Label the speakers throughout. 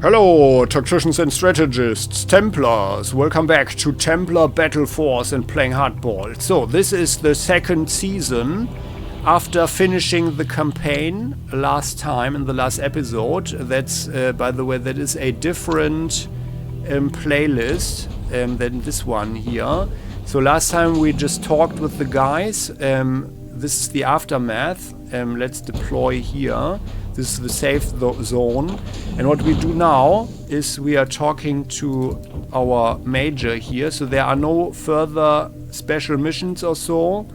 Speaker 1: Hello, tacticians and strategists, Templars. Welcome back to Templar Battleforce and playing hardball. So, this is the second season after finishing the campaign last time in the last episode. That's, by the way, that is a different playlist than this one here. So, last time we just talked with the guys. This is the aftermath. Let's deploy here. This is the safe zone. And what we do now is we are talking to our major here. So there are no further special missions or so.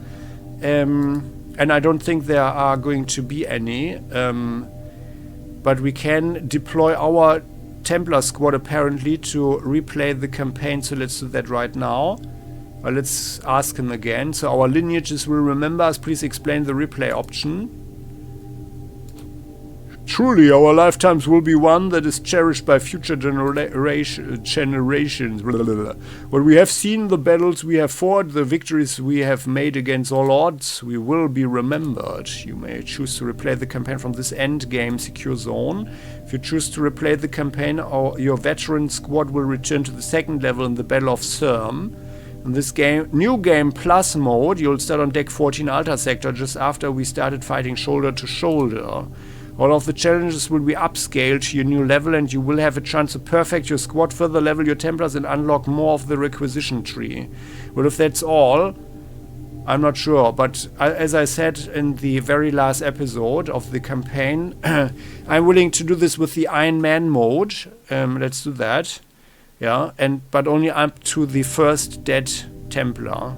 Speaker 1: And I don't think there are going to be any. But we can deploy our Templar squad apparently to replay the campaign. So let's do that right now. Let's ask him again. So our lineages will remember us. Please explain the replay option. Truly, our lifetimes will be one that is cherished by future generations. When we have seen the battles we have fought, the victories we have made against all odds, we will be remembered. You may choose to replay the campaign from this endgame secure zone. If you choose to replay the campaign, your veteran squad will return to the second level in the Battle of Serm. In this game, new game plus mode, you'll start on deck 14 Alta sector just after we started fighting shoulder to shoulder. All of the challenges will be upscaled to your new level, and you will have a chance to perfect your squad, further level your Templars, and unlock more of the requisition tree. Well, if that's all, I'm not sure. But as I said in the very last episode of the campaign, I'm willing to do this with the Ironman mode. Let's do that. Yeah, but only up to the first dead Templar.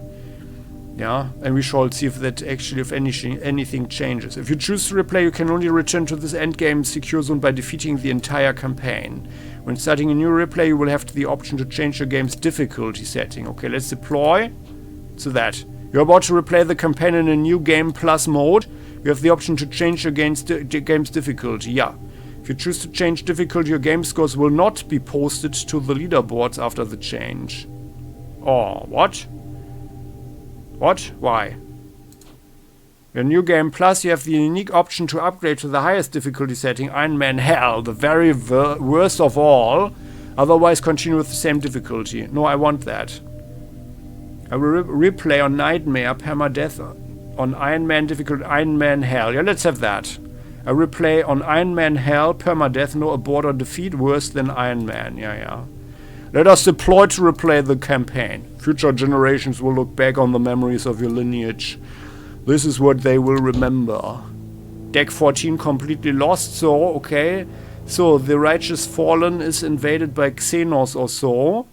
Speaker 1: Yeah, and we shall see if that actually, if anything changes. If you choose to replay, you can only return to this endgame secure zone by defeating the entire campaign. When starting a new replay, you will have the option to change your game's difficulty setting. Okay, let's deploy to that. You're about to replay the campaign in a new game plus mode. You have the option to change your game's difficulty. Yeah. If you choose to change difficulty, your game scores will not be posted to the leaderboards after the change. Oh, what? What? Why? Your new game plus, you have the unique option to upgrade to the highest difficulty setting, Ironman Hell, the very worst of all. Otherwise, continue with the same difficulty. No, I want that. I will replay on Nightmare, permadeath on Ironman difficulty, Ironman Hell. Yeah, let's have that. I replay on Ironman Hell, permadeath, no abort or defeat, worse than Ironman. Yeah. Let us deploy to replay the campaign. Future generations will look back on the memories of your lineage. This is what they will remember. Deck 14 completely lost, so, okay. So, the Righteous Fallen is invaded by Xenos or so.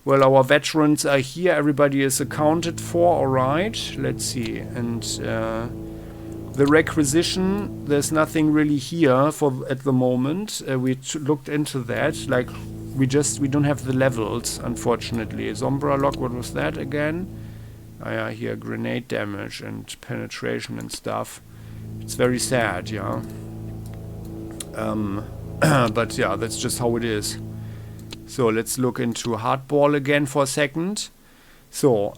Speaker 1: Well, our veterans are here. Everybody is accounted for, alright. Let's see. And, the requisition, there's nothing really here at the moment. We looked into that. Like, we don't have the levels, unfortunately. Sombra lock, what was that again? Oh yeah, here, grenade damage and penetration and stuff. It's very sad, yeah. But yeah, that's just how it is. So let's look into hardball again for a second. So,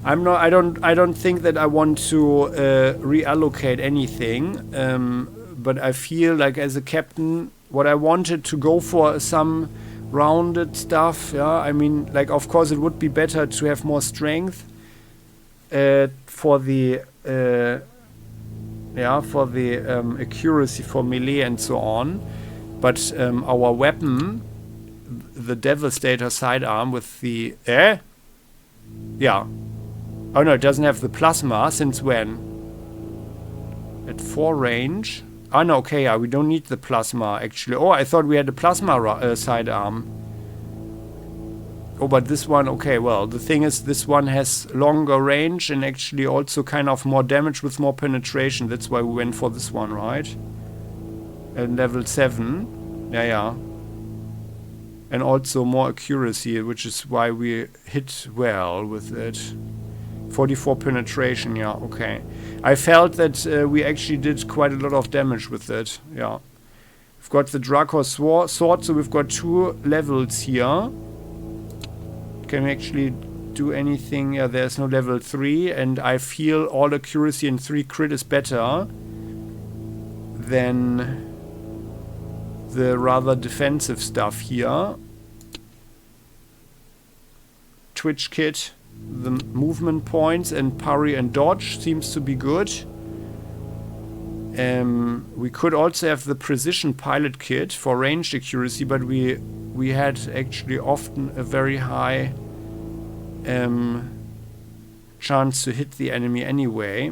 Speaker 1: I don't think that I want to reallocate anything. But I feel like as a captain, what I wanted to go for is some rounded stuff. Yeah, I mean, like, of course it would be better to have more strength for the accuracy for melee and so on. But our weapon, the Devastator sidearm with the yeah. Oh no, it doesn't have the plasma. Since when? At 4 range. Oh no, okay, yeah, we don't need the plasma actually. Oh, I thought we had a plasma sidearm. Oh, but this one, okay, well, the thing is, this one has longer range and actually also kind of more damage with more penetration. That's why we went for this one, right? At level 7. Yeah. And also more accuracy, which is why we hit well with it. 44 penetration, yeah, okay. I felt that we actually did quite a lot of damage with it, yeah. We've got the Dracor sword, so we've got 2 levels here. Can we actually do anything? Yeah, there's no level 3, and I feel all accuracy and 3 crit is better than the rather defensive stuff here. Twitch kit, the movement points and parry and dodge seems to be good. We could also have the precision pilot kit for ranged accuracy, but we had actually often a very high chance to hit the enemy anyway.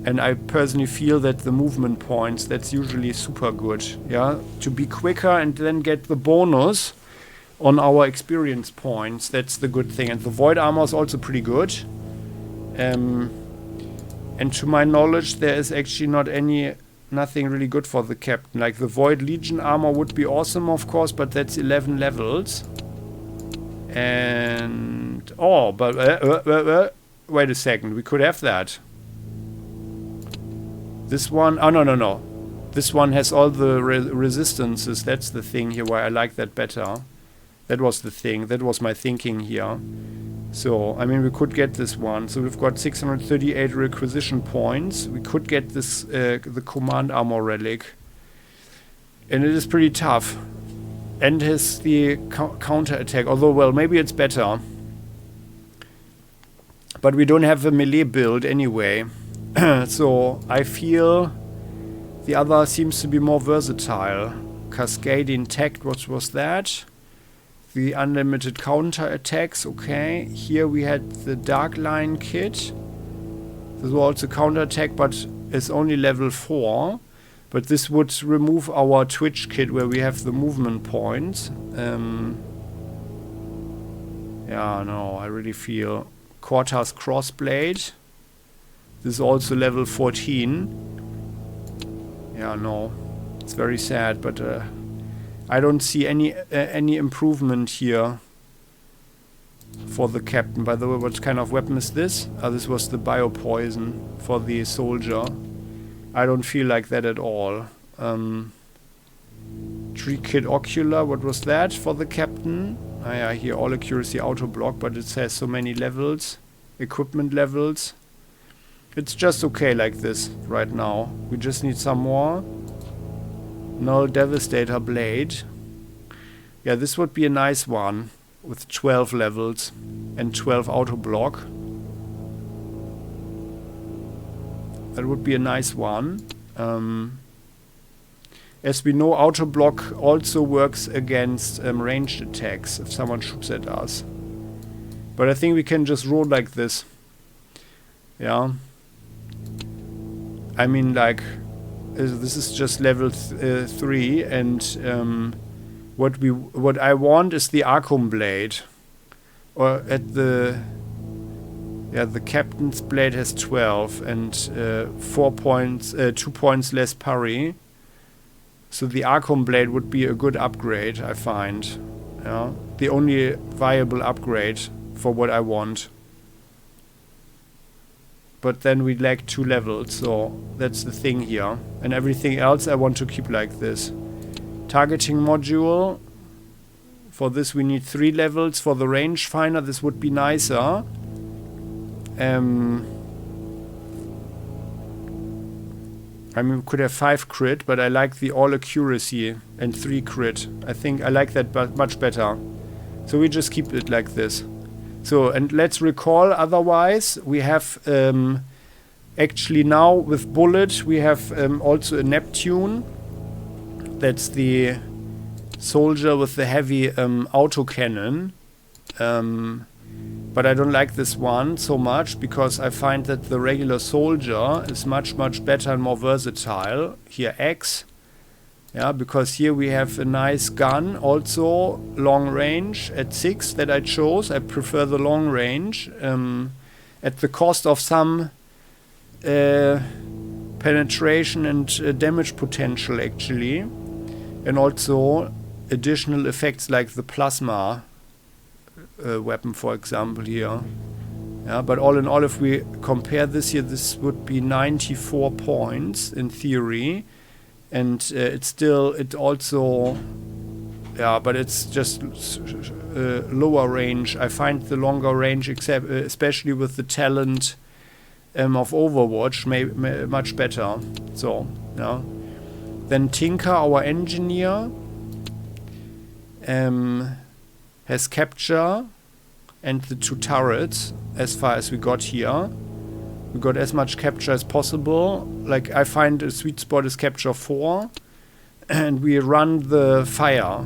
Speaker 1: And I personally feel that the movement points, that's usually super good. Yeah, to be quicker and then get the bonus on our experience points. That's the good thing. And the void armor is also pretty good. And to my knowledge, there is actually nothing really good for the captain. Like the void legion armor would be awesome, of course, but that's 11 levels. And wait a second, we could have that. This one, oh no. This one has all the resistances. That's the thing here why I like that better. That was the thing. That was my thinking here. So, I mean, we could get this one. So we've got 638 requisition points. We could get this, the command armor relic. And it is pretty tough. And has the counter attack. Although, well, maybe it's better. But we don't have a melee build anyway. So, I feel the other seems to be more versatile. Cascading Tech, what was that? The unlimited counter attacks, okay. Here we had the Dark Line kit. This was also counter attack, but it's only level 4. But this would remove our Twitch kit where we have the movement points. Yeah, no, I really feel Quartas Crossblade. This is also level 14. Yeah, no, it's very sad, but I don't see any improvement here for the captain. By the way, what kind of weapon is this? This was the biopoison for the soldier. I don't feel like that at all. Tree kit ocular, what was that for the captain? Yeah, here all accuracy auto block, but it says so many levels, equipment levels. It's just okay like this right now. We just need some more. Null Devastator Blade. Yeah, this would be a nice one with 12 levels and 12 auto block. That would be a nice one. As we know, auto block also works against ranged attacks if someone shoots at us. But I think we can just roll like this. Yeah. I mean, like, this is just level 3, and what I want is the Archon blade, or at the captain's blade has 12 and 2 points less parry. So the Archon blade would be a good upgrade, I find. Yeah, the only viable upgrade for what I want. But then we lack 2 levels, so that's the thing here. And everything else I want to keep like this. Targeting module. For this we need 3 levels. For the rangefinder this would be nicer. I mean, we could have 5 crit, but I like the all accuracy and 3 crit. I think I like that much better. So we just keep it like this. So, and let's recall, otherwise, we have actually now with Bullet, we have also a Neptune. That's the soldier with the heavy autocannon. But I don't like this one so much because I find that the regular soldier is much better and more versatile. Here X. Yeah, because here we have a nice gun, also long range at 6 that I chose. I prefer the long range at the cost of some penetration and damage potential actually. And also additional effects like the plasma weapon, for example, here. Yeah, but all in all, if we compare this here, this would be 94 points in theory. And it also, yeah, but it's just lower range. I find the longer range, especially with the talent of Overwatch, much better. So, yeah. Then Tinker, our engineer, has capture and the 2 turrets as far as we got here. We got as much capture as possible. Like, I find a sweet spot is capture 4. And we run the fire.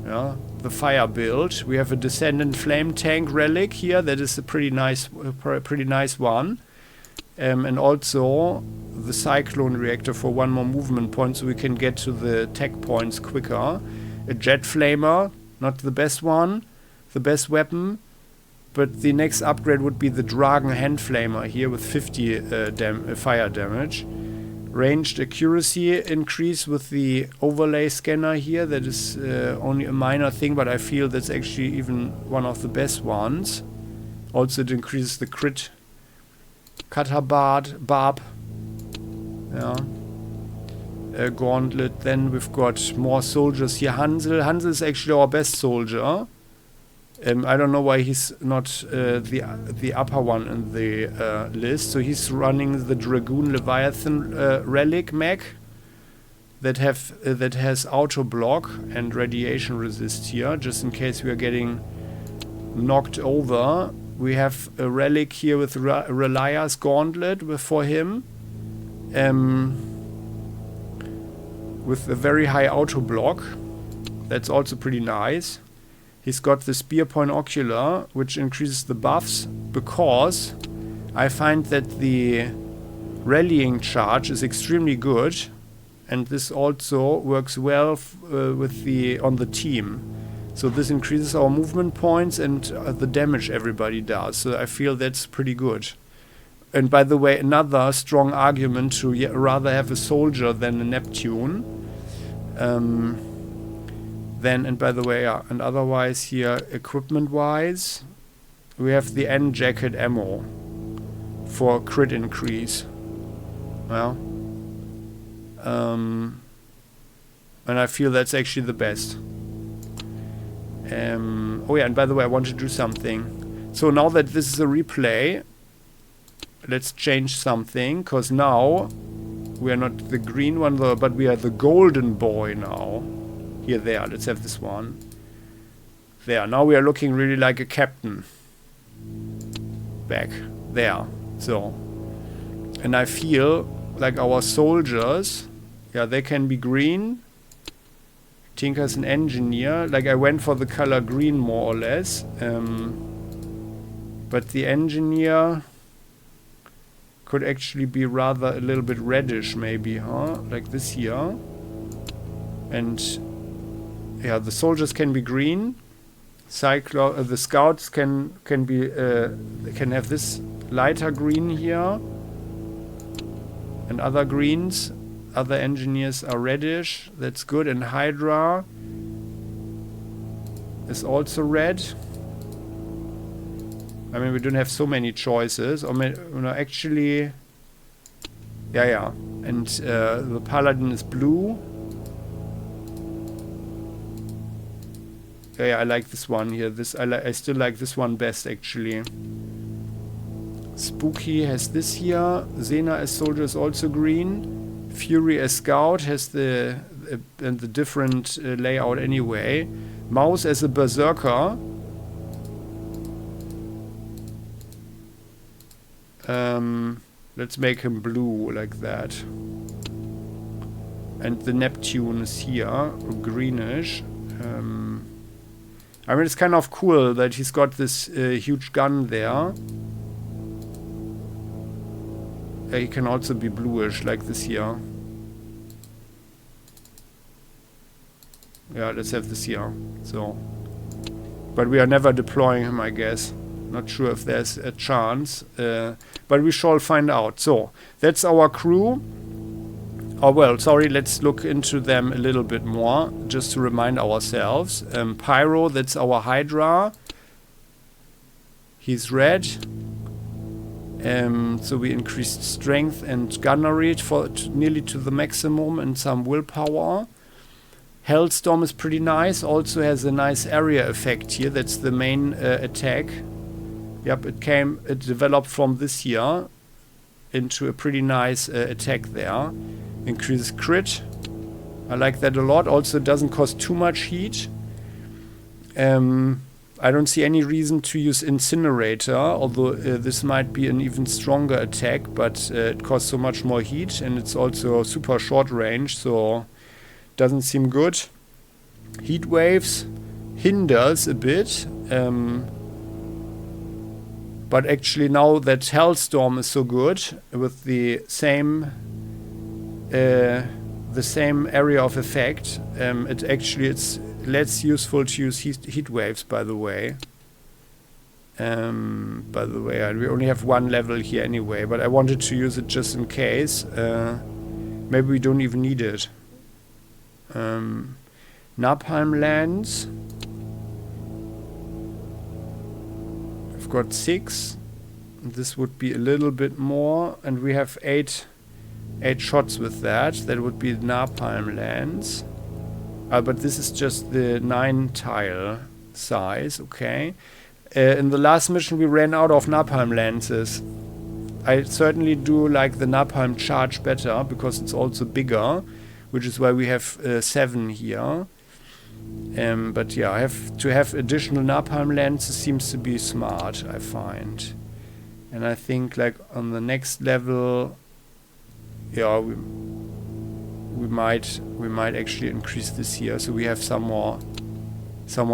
Speaker 1: Yeah, the fire build. We have a Descendant Flame Tank relic here. That is a pretty nice one. And also the Cyclone Reactor for 1 more movement point, so we can get to the tech points quicker. A Jet Flamer, not the best one, the best weapon. But the next upgrade would be the Dragon Hand Flamer here with 50 fire damage. Ranged accuracy increase with the overlay scanner here. That is only a minor thing, but I feel that's actually even one of the best ones. Also, it increases the crit. Cutter barb. Yeah. Gauntlet. Then we've got more soldiers here. Hansel. Hansel is actually our best soldier. I don't know why he's not the upper one in the list. So he's running the Dragoon Leviathan relic mech that has auto block and radiation resist here, just in case we are getting knocked over. We have a relic here with Relias Gauntlet for him, with a very high auto block. That's also pretty nice. He's got the Spear Point Ocular, which increases the buffs, because I find that the rallying charge is extremely good, and this also works well on the team. So this increases our movement points and the damage everybody does. So I feel that's pretty good. And by the way, another strong argument to rather have a soldier than a Neptune. And by the way, and otherwise here, equipment-wise, we have the N jacket ammo for crit increase. Well, and I feel that's actually the best. Oh yeah, and by the way, I want to do something. So now that this is a replay, let's change something, because now we are not the green one, but we are the golden boy now. Here, there, let's have this one. There, now we are looking really like a captain. Back there. So, and I feel like our soldiers, yeah, they can be green. Tinker's an engineer. Like, I went for the color green more or less. But the engineer could actually be rather a little bit reddish maybe, huh? Like this here. And yeah, the soldiers can be green. The scouts can be they can have this lighter green here. And other greens. Other engineers are reddish. That's good. And Hydra is also red. I mean, we don't have so many choices. Or actually, yeah. And the Paladin is blue. Yeah, I like this one here. I still like this one best, actually. Spooky has this here. Xena as soldier is also green. Fury as scout has the different layout anyway. Mouse as a berserker. Let's make him blue like that. And the Neptune is here, greenish. I mean, it's kind of cool that he's got this huge gun there. He can also be bluish, like this here. Yeah, let's have this here. So, but we are never deploying him, I guess. Not sure if there's a chance, but we shall find out. So, that's our crew. Oh, well, sorry, let's look into them a little bit more, just to remind ourselves. Pyro, that's our Hydra. He's red. So we increased strength and gunnery nearly to the maximum and some willpower. Hellstorm is pretty nice. Also has a nice area effect here. That's the main attack. Yep, it developed from this here into a pretty nice attack there. Increases crit I like that a lot. Also, it doesn't cost too much heat. I don't see any reason to use Incinerator, although this might be an even stronger attack, but it costs so much more heat, and it's also super short range, so doesn't seem good. Heat waves hinders a bit, but actually now that Hellstorm is so good with the same area of effect, it's less useful to use heat waves, by the way. We only have one level here anyway, but I wanted to use it just in case. Maybe we don't even need it. Napalm lands. We've got 6. This would be a little bit more, and we have 8 shots with that. That would be napalm lands. But this is just the 9 tile size, okay. In the last mission we ran out of napalm lances. I certainly do like the napalm charge better, because it's also bigger, which is why we have 7 here. But yeah, to have additional napalm lances seems to be smart, I find. And I think like on the next level, yeah, we might actually increase this here, so we have some more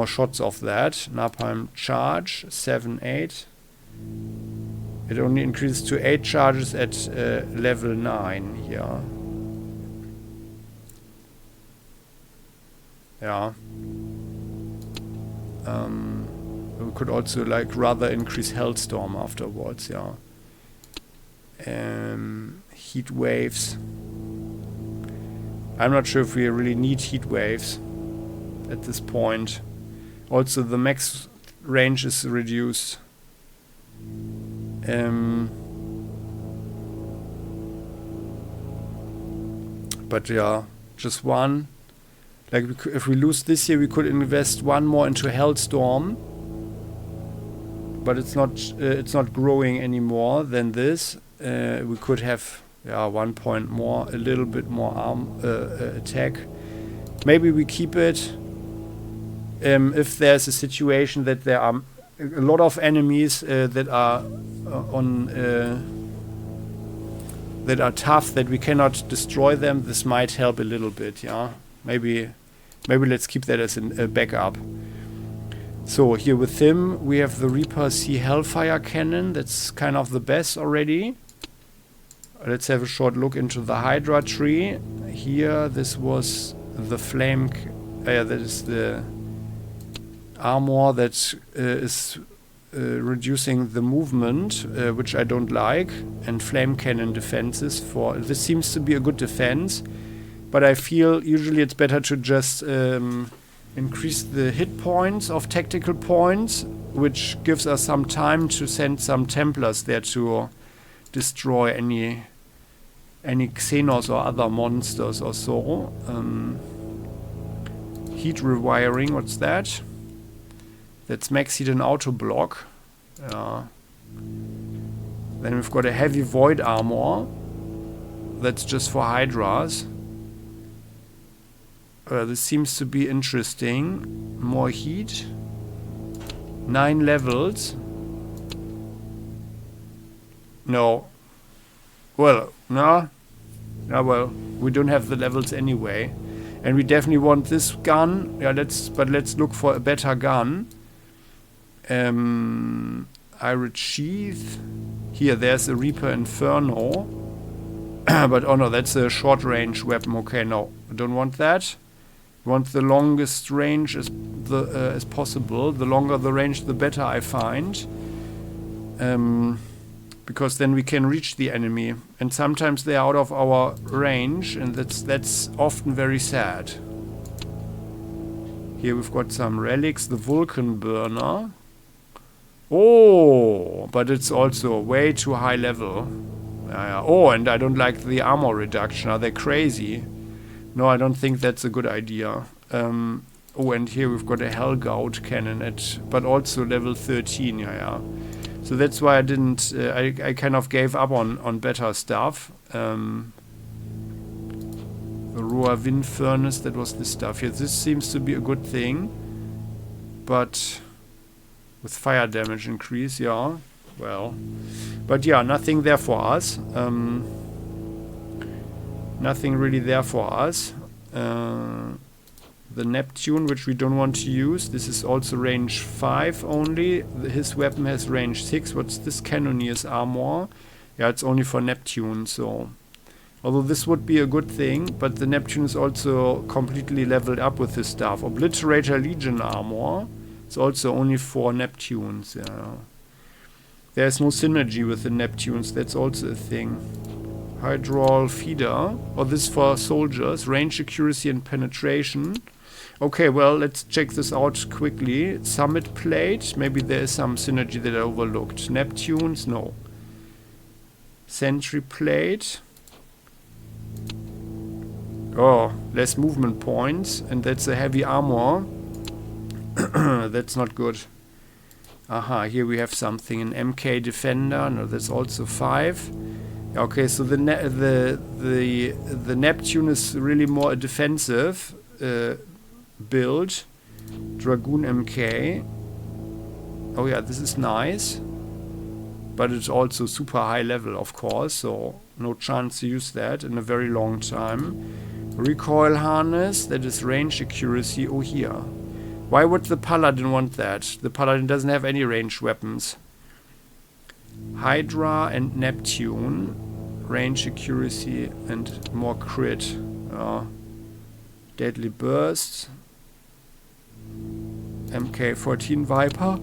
Speaker 1: shots of that. Napalm charge 7, 8. It only increases to 8 charges at level 9 here. Yeah. We could also like rather increase Hellstorm afterwards. Yeah. Heat waves. I'm not sure if we really need heat waves at this point. Also, the max range is reduced. But yeah, just one. Like if we lose this here, we could invest one more into Hellstorm. But it's not growing any more than this. We could have 1 point more, a little bit more attack. Maybe we keep it if there's a situation that there are a lot of enemies that are that are tough, that we cannot destroy them. This might help a little bit. Yeah, maybe let's keep that as a backup. So here with him we have the Reaper Sea Hellfire Cannon. That's kind of the best already. Let's have a short look into the Hydra tree. Here, this was the flame. That is the armor that is reducing the movement, which I don't like, and flame cannon defenses. For this seems to be a good defense, but I feel usually it's better to just increase the hit points of tactical points, which gives us some time to send some Templars there to destroy any Xenos or other monsters or so. Heat rewiring, what's that? That's max heat and auto block. Then we've got a heavy void armor. That's just for Hydras. This seems to be interesting. More heat. 9 levels. No. Well, no. Yeah, well, we don't have the levels anyway. And we definitely want this gun. Yeah, let's look for a better gun. Iron Sheath. Here, there's a Reaper Inferno. But oh no, that's a short range weapon. Okay, no, I don't want that. We want the longest range as possible. The longer the range, the better, I find. Because then we can reach the enemy, and sometimes they are out of our range, and that's often very sad. Here we've got some relics, the Vulcan Burner. Oh, but it's also way too high level. Oh, and I don't like the armor reduction. Are they crazy? No, I don't think that's a good idea. Oh, and here we've got a Hellgout cannon but also level 13. Yeah. So that's why I didn't. I kind of gave up on better stuff. The Aurora Wind Furnace, that was this stuff here. This seems to be a good thing. But with fire damage increase, yeah. Well. But yeah, nothing there for us. Nothing really there for us. The Neptune, which we don't want to use. This is also range 5 only. His weapon has range 6. What's this? Cannoneer's armor. Yeah, it's only for Neptune, so... Although this would be a good thing, but the Neptune is also completely leveled up with his stuff. Obliterator Legion armor. It's also only for Neptunes, yeah. There's no synergy with the Neptunes, that's also a thing. Hydraul Feeder. Oh, this is for soldiers. Range, accuracy and penetration. Okay, well, let's check this out quickly. Summit Plate. Maybe there is some synergy that I overlooked. Neptunes, no. Sentry Plate. Oh, less movement points. And that's a heavy armor. That's not good. Aha, here we have something. An MK Defender. No, that's also 5. Okay, so the Neptune is really more a defensive build. Dragoon MK. Oh yeah, this is nice. But it's also super high level, of course, so no chance to use that in a very long time. Recoil Harness, that is range accuracy. Oh, here. Why would the Paladin want that? The Paladin doesn't have any ranged weapons. Hydra and Neptune. Range accuracy and more crit. Deadly Burst. MK14 Viper.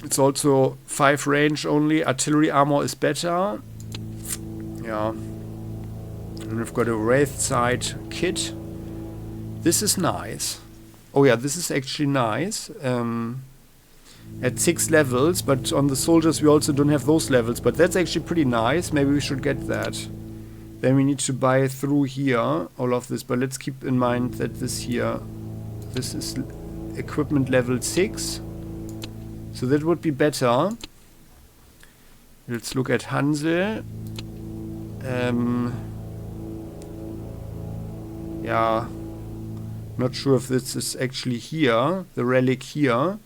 Speaker 1: It's also 5 range only. Artillery armor is better. Yeah. And we've got a Wraith Side kit. This is nice. Oh yeah, this is actually nice. At 6 levels, but on the soldiers we also don't have those levels. But that's actually pretty nice. Maybe we should get that. Then we need to buy through here all of this. But let's keep in mind that this here, this is equipment level 6. So that would be better. Let's look at Hansel. Yeah. Not sure if this is actually here. The relic here.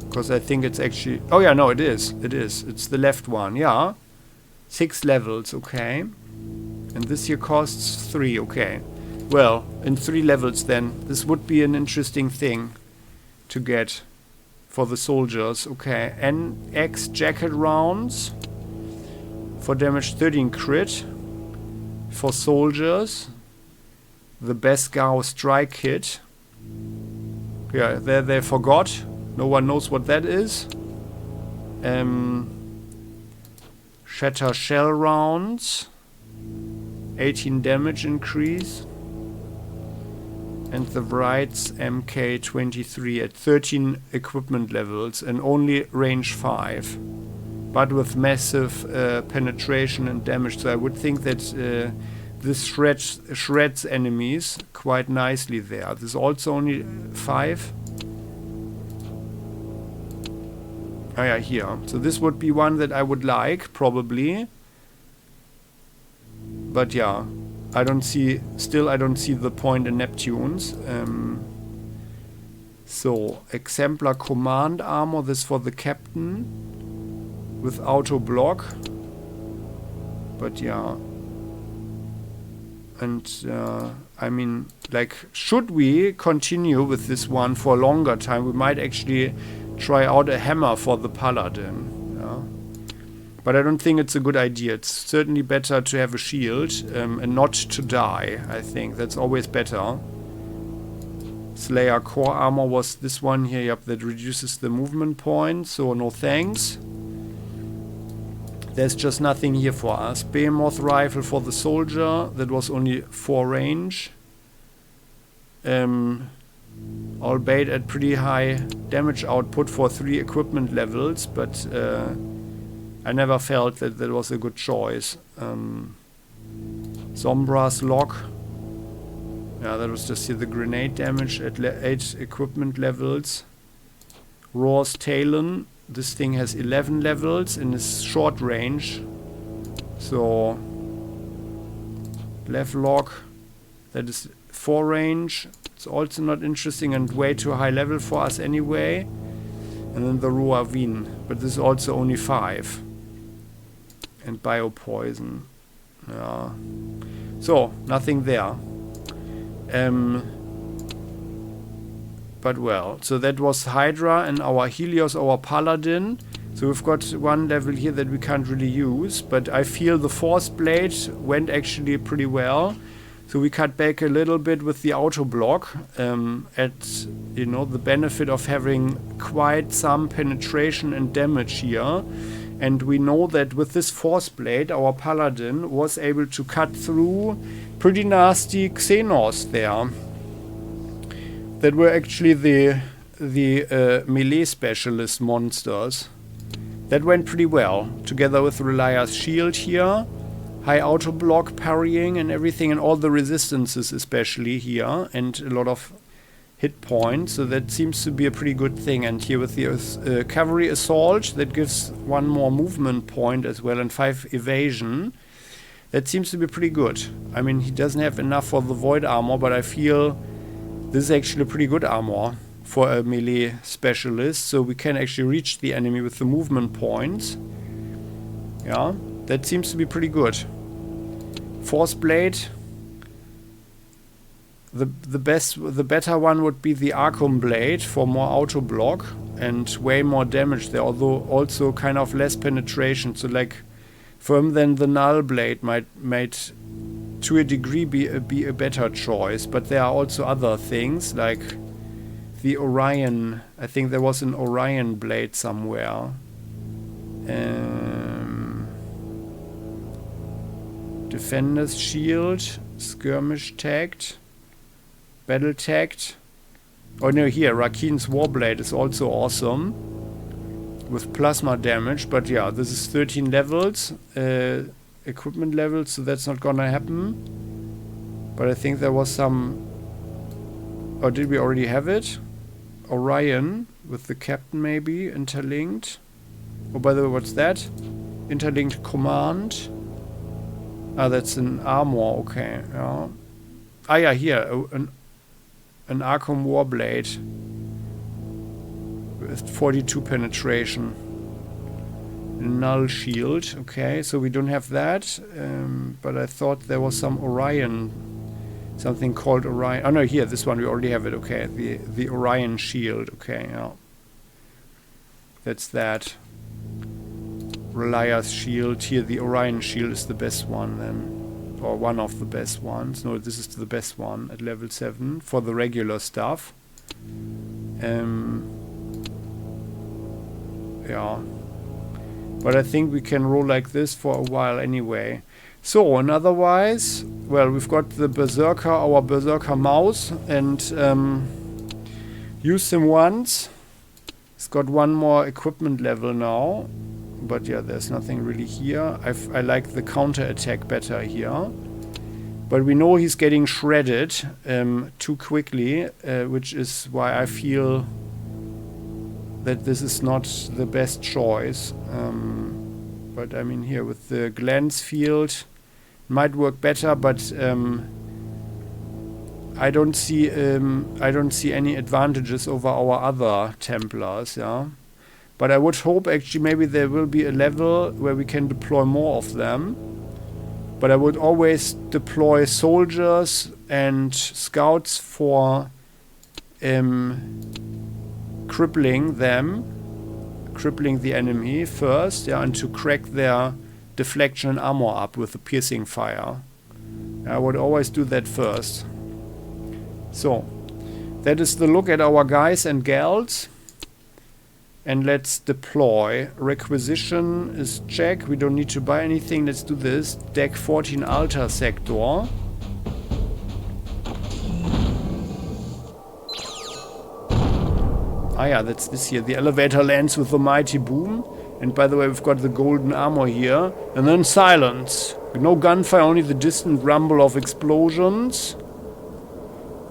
Speaker 1: Because I think it's actually... Oh yeah, no, it is. It is. It's the left one, yeah. 6 levels, okay. And this here costs 3, okay. Well, in 3 levels then. This would be an interesting thing to get for the soldiers. Okay, NX jacket rounds for damage 13 crit. For soldiers, the Beskau strike kit. Yeah, they forgot. No one knows what that is. Shatter shell rounds. 18 damage increase. And the Wright's MK23 at 13 equipment levels and only range 5. But with massive penetration and damage. So I would think that this shreds enemies quite nicely there. This is also only 5. Oh yeah, here. So this would be one that I would like, probably. But yeah, I don't see the point in Neptunes. So, Exemplar Command Armor, this for the Captain. With auto block. But yeah. And, I mean, like, should we continue with this one for a longer time, we might actually try out a hammer for the Paladin. Yeah. But I don't think it's a good idea. It's certainly better to have a shield and not to die, I think. That's always better. Slayer Core Armor was this one here, yep, that reduces the movement point, so no thanks. There's just nothing here for us. Behemoth Rifle for the soldier, that was only 4 range. Albeit at pretty high damage output for 3 equipment levels, but I never felt that that was a good choice. Sombra's Lock. Yeah, that was just here the grenade damage at 8 equipment levels. Roar's Talon. This thing has 11 levels and is short range. So level lock, that is 4 range. It's also not interesting and way too high level for us anyway. And then the Roavin, but this is also only 5. And biopoison. Yeah. So nothing there. But well, so that was Hydra and our Helios, our Paladin. So we've got one level here that we can't really use, but I feel the Force Blade went actually pretty well. So we cut back a little bit with the auto block at, you know, the benefit of having quite some penetration and damage here. And we know that with this Force Blade, our Paladin was able to cut through pretty nasty Xenos there. That were actually the melee specialist monsters. That went pretty well, together with Relia's shield here, high auto block parrying and everything, and all the resistances especially here, and a lot of hit points, so that seems to be a pretty good thing. And here with the cavalry assault, that gives 1 more movement point as well, and 5 evasion. That seems to be pretty good. I mean, he doesn't have enough for the void armor, but I feel this is actually a pretty good armor for a melee specialist, so we can actually reach the enemy with the movement points. Yeah, that seems to be pretty good. Force Blade. The better one would be the Archon Blade for more auto block and way more damage there, although also kind of less penetration. So like for him, then the Null Blade might to a degree be a better choice, but there are also other things like the Orion. I think there was an Orion blade somewhere. Defender's Shield, Skirmish Tagged, Battle Tagged. Oh no, here, Rakin's Warblade is also awesome with plasma damage, but yeah, this is 13 levels. Equipment levels, so that's not gonna happen. But I think there was some... Or did we already have it? Orion with the captain maybe interlinked. Oh, by the way, what's that? Interlinked command. Ah, that's an armor. Okay, yeah. Ah, yeah, here an Archon Warblade with 42 penetration. Null shield. Okay, so we don't have that, but I thought there was some Orion, something called Orion. Oh no, here, this one we already have it. Okay, the Orion shield. Okay, yeah, that's that. Relia's shield. Here, the Orion shield is the best one then, or one of the best ones. No, this is the best one at level 7 for the regular stuff. Yeah. But I think we can roll like this for a while anyway. So, and otherwise, well, we've got the Berserker, our Berserker mouse, and used him once. He's got 1 more equipment level now. But yeah, there's nothing really here. I like the counter attack better here. But we know he's getting shredded too quickly, which is why I feel that this is not the best choice. But I mean, here with the glance field might work better, but I don't see any advantages over our other Templars, yeah. But I would hope actually maybe there will be a level where we can deploy more of them. But I would always deploy soldiers and scouts for crippling the enemy first, yeah, and to crack their deflection and armor up with the piercing fire. I would always do that first. So, that is the look at our guys and gals. And let's deploy. Requisition is check. We don't need to buy anything. Let's do this. Deck 14 Alta sector. Ah yeah, that's this here. The elevator lands with a mighty boom. And by the way, we've got the golden armor here. And then silence. No gunfire, only the distant rumble of explosions.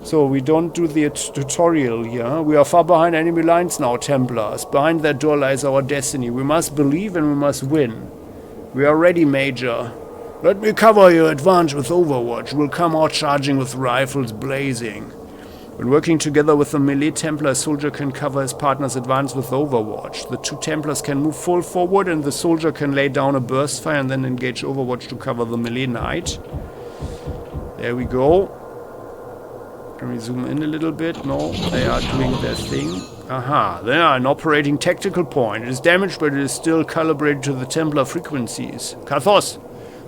Speaker 1: So we don't do the tutorial here. We are far behind enemy lines now, Templars. Behind that door lies our destiny. We must believe and we must win. We are ready, Major. Let me cover your advance with Overwatch. We'll come out charging with rifles blazing. When working together with a melee Templar, a soldier can cover his partner's advance with Overwatch. The two Templars can move full forward and the soldier can lay down a burst fire and then engage Overwatch to cover the melee knight. There we go. Can we zoom in a little bit? No, they are doing their thing. Aha, they are an operating tactical point. It is damaged, but it is still calibrated to the Templar frequencies. Kathos!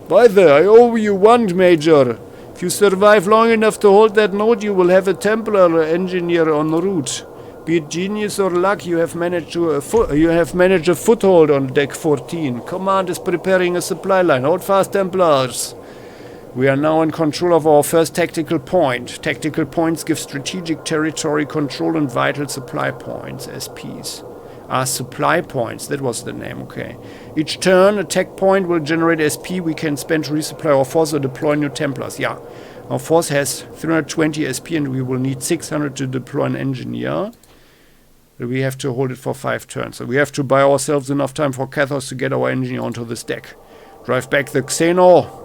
Speaker 1: By there, I owe you one, Major. If you survive long enough to hold that node, you will have a Templar engineer en route. Be it genius or luck, you have managed a foothold on deck 14. Command is preparing a supply line. Hold fast, Templars. We are now in control of our first tactical point. Tactical points give strategic territory control and vital supply points, SPs. Supply points, that was the name, okay. Each turn, a tech point will generate SP we can spend to resupply our force or deploy new Templars. Yeah, our force has 320 SP and we will need 600 to deploy an engineer. We have to hold it for 5 turns. So we have to buy ourselves enough time for Kathos to get our engineer onto this deck. Drive back the Xeno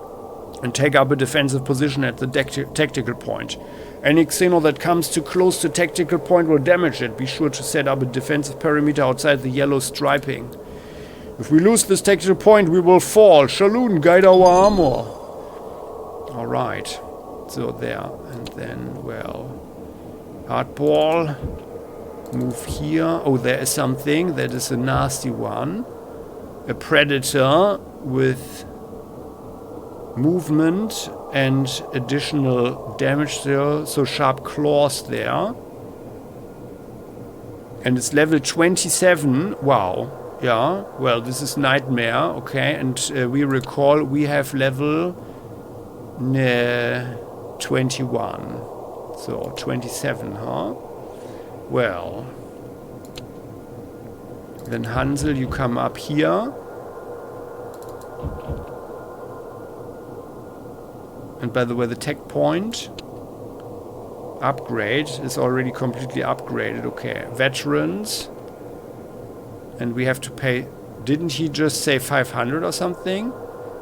Speaker 1: and take up a defensive position at the tactical point. Any Xeno that comes too close to tactical point will damage it. Be sure to set up a defensive perimeter outside the yellow striping. If we lose this tactical point, we will fall. Shalloon, guide our armor. Alright. So there. And then, well... Hardball. Move here. Oh, there is something. That is a nasty one. A predator with... movement and additional damage there, so sharp claws there. And it's level 27. Wow. Yeah, well, this is Nightmare. Okay, and we recall we have level 21. So 27, huh? Well. Then Hansel, you come up here. And by the way, the tech point upgrade is already completely upgraded. Okay, veterans. And we have to pay... Didn't he just say 500 or something?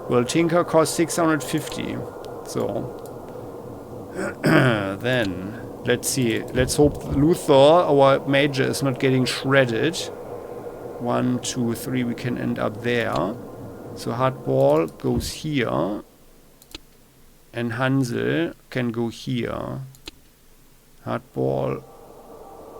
Speaker 1: Well, Tinker costs 650. So... then, let's see. Let's hope Luthor, our major, is not getting shredded. 1, 2, 3, we can end up there. So Hardball goes here. And Hansel can go here. Hardball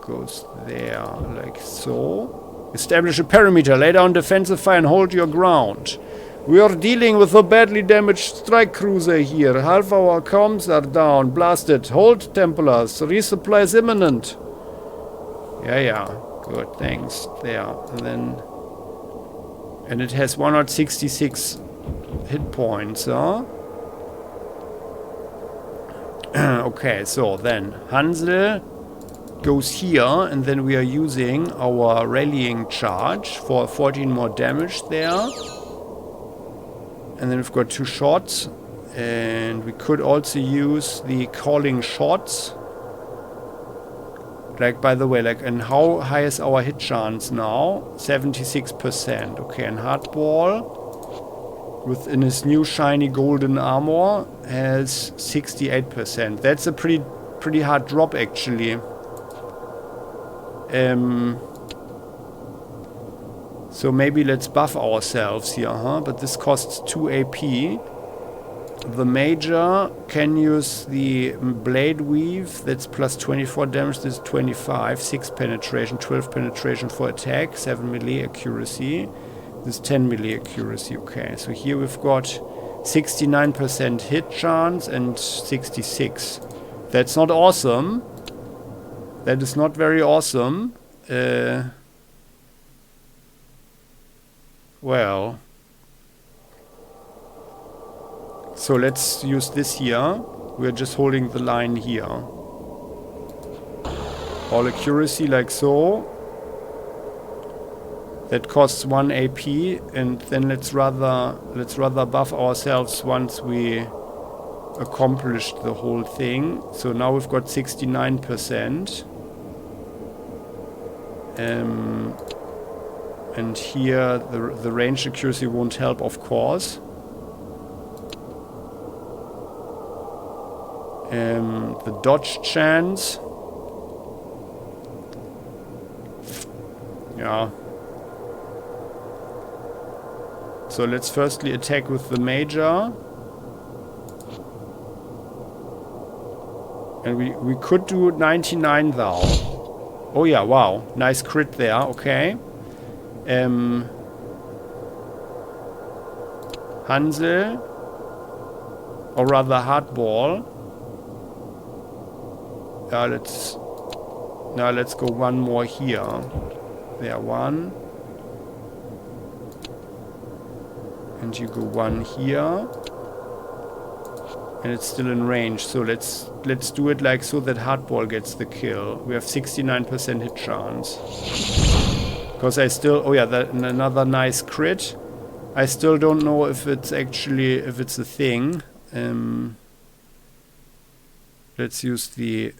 Speaker 1: goes there, like so. Establish a perimeter, lay down defensive fire and hold your ground. We are dealing with a badly damaged strike cruiser here. Half our comms are down, blasted. Hold, Templars, resupply is imminent. Yeah, good, thanks. There, and then... And it has 166 hit points, huh? Okay, so then Hansel goes here, and then we are using our rallying charge for 14 more damage there. And then we've got 2 shots, and we could also use the calling shots. Like, by the way, like, and how high is our hit chance now? 76%. Okay, and Hardball, within his new shiny golden armor, has 68%. That's a pretty hard drop, actually. So maybe let's buff ourselves here, huh? But this costs 2 AP. The Major can use the Blade Weave. That's plus 24 damage. This is 25. 6 penetration, 12 penetration for attack, 7 melee accuracy. This is 10 melee accuracy. Okay, so here we've got 69% hit chance and 66. That's not awesome. That is not very awesome. Well. So let's use this here. We're just holding the line here. All accuracy like so. That costs 1 AP, and then let's rather buff ourselves once we accomplished the whole thing. So now we've got 69%. And here the range accuracy won't help, of course. The dodge chance. Yeah. So let's firstly attack with the major. And we could do 99 thou. Oh yeah, wow. Nice crit there, okay. Hansel. Or rather Hardball. Let's go one more here. There, one. And you go one here. And it's still in range. So let's do it like so that Hardball gets the kill. We have 69% hit chance. Because I still... Oh yeah, another nice crit. I still don't know if it's actually... if it's a thing. Let's use the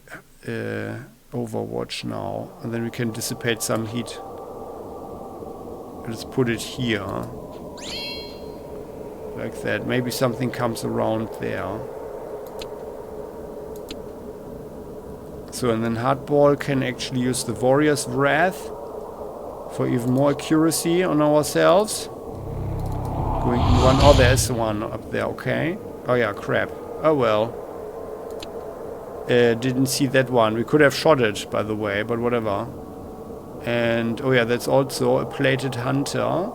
Speaker 1: Overwatch now. And then we can dissipate some heat. Let's put it here. Like that. Maybe something comes around there. So, and then Hardball can actually use the Warrior's Wrath for even more accuracy on ourselves. Going in one. Oh, there's one up there. Okay. Oh yeah, crap. Oh well. Didn't see that one. We could have shot it, by the way, but whatever. And oh yeah, that's also a plated hunter.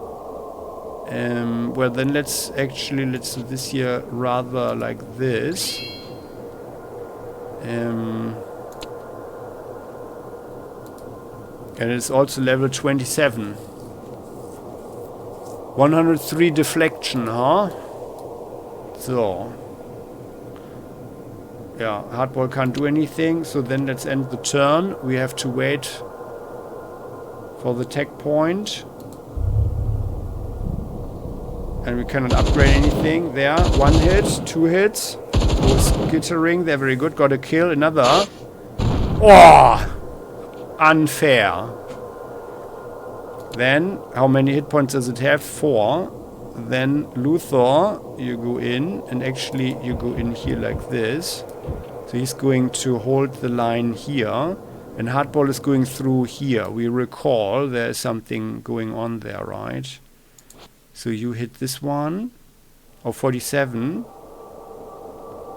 Speaker 1: Well, then let's do this here rather like this. And it's also level 27. 103 deflection, huh? So. Yeah, Hardball can't do anything, so then let's end the turn. We have to wait for the tech point. And we cannot upgrade anything there. One hit, two hits. Skittering, they're very good. Got a kill, another. Oh! Unfair. Then, how many hit points does it have? 4. Then, Luthor, you go in. And actually, you go in here like this. So he's going to hold the line here. And Hardball is going through here. We recall there is something going on there, right? So you hit this one. Oh, 47.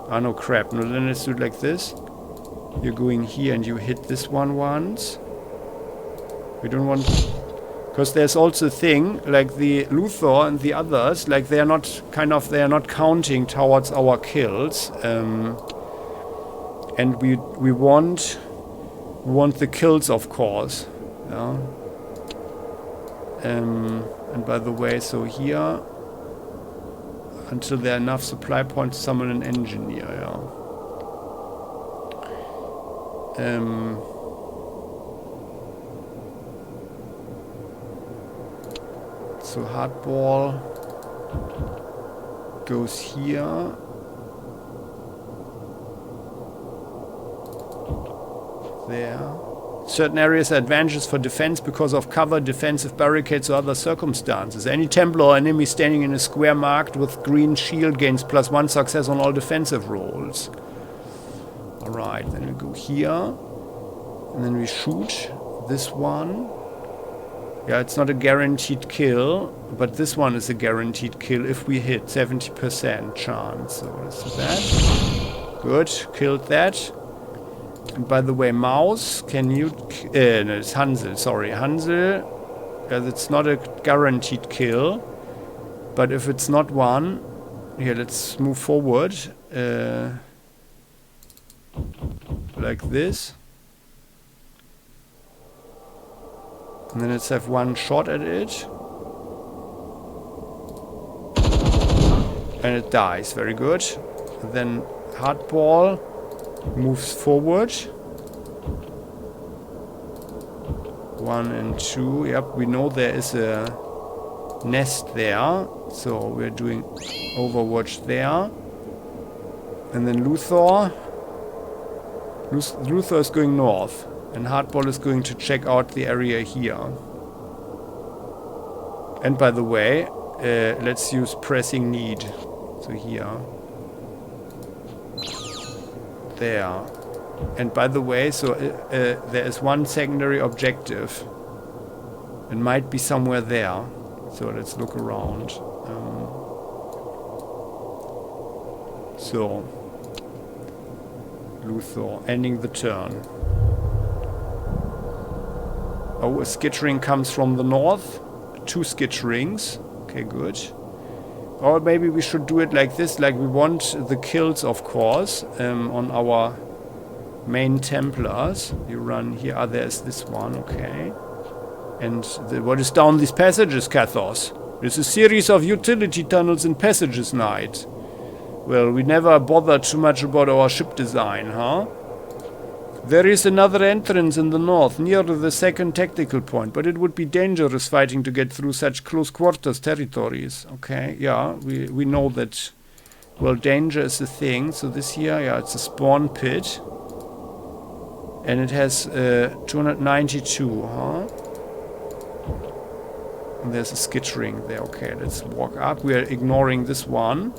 Speaker 1: Ah, no, crap. No, then let's do it like this. You're going here and you hit this one once. We don't want... Because there's also a thing, like the Luthor and the others, like they are not counting towards our kills. And we want the kills, of course. Yeah. And by the way, so here, until there are enough supply points to summon an engineer, yeah. So Hardball goes here. There. Certain areas are advantages for defense because of cover, defensive barricades, or other circumstances. Any Templar or enemy standing in a square marked with green shield gains +1 success on all defensive rolls. Alright, then we go here. And then we shoot this one. Yeah, it's not a guaranteed kill, but this one is a guaranteed kill if we hit 70% chance. So let's do that. Good, killed that. And by the way, Mouse, can you... no, it's Hansel, sorry. Hansel, it's not a guaranteed kill. But if it's not one... Here, let's move forward. Like this. And then let's have one shot at it. And it dies, very good. And then Hardball moves forward. 1 and 2. Yep, we know there is a nest there. So we're doing Overwatch there. And then Luthor. Luthor is going north. And Hardball is going to check out the area here. And by the way, let's use pressing need. So here. There. And by the way, so there is one secondary objective. It might be somewhere there. So let's look around. So, Luthor, ending the turn. Oh, a skittering comes from the north. 2 skitterings. Okay, good. Or maybe we should do it like this, like we want the kills, of course, on our main Templars. You run here. Ah, there's this one, okay. And what is down these passages, Kathos? There's a series of utility tunnels and passages, Knight. Well, we never bothered too much about our ship design, huh? There is another entrance in the north, near the second tactical point, but it would be dangerous fighting to get through such close quarters territories. Okay, yeah, we know that, well, danger is a thing. So this here, yeah, it's a spawn pit. And it has 292, huh? And there's a skittering there. Okay, let's walk up. We are ignoring this one.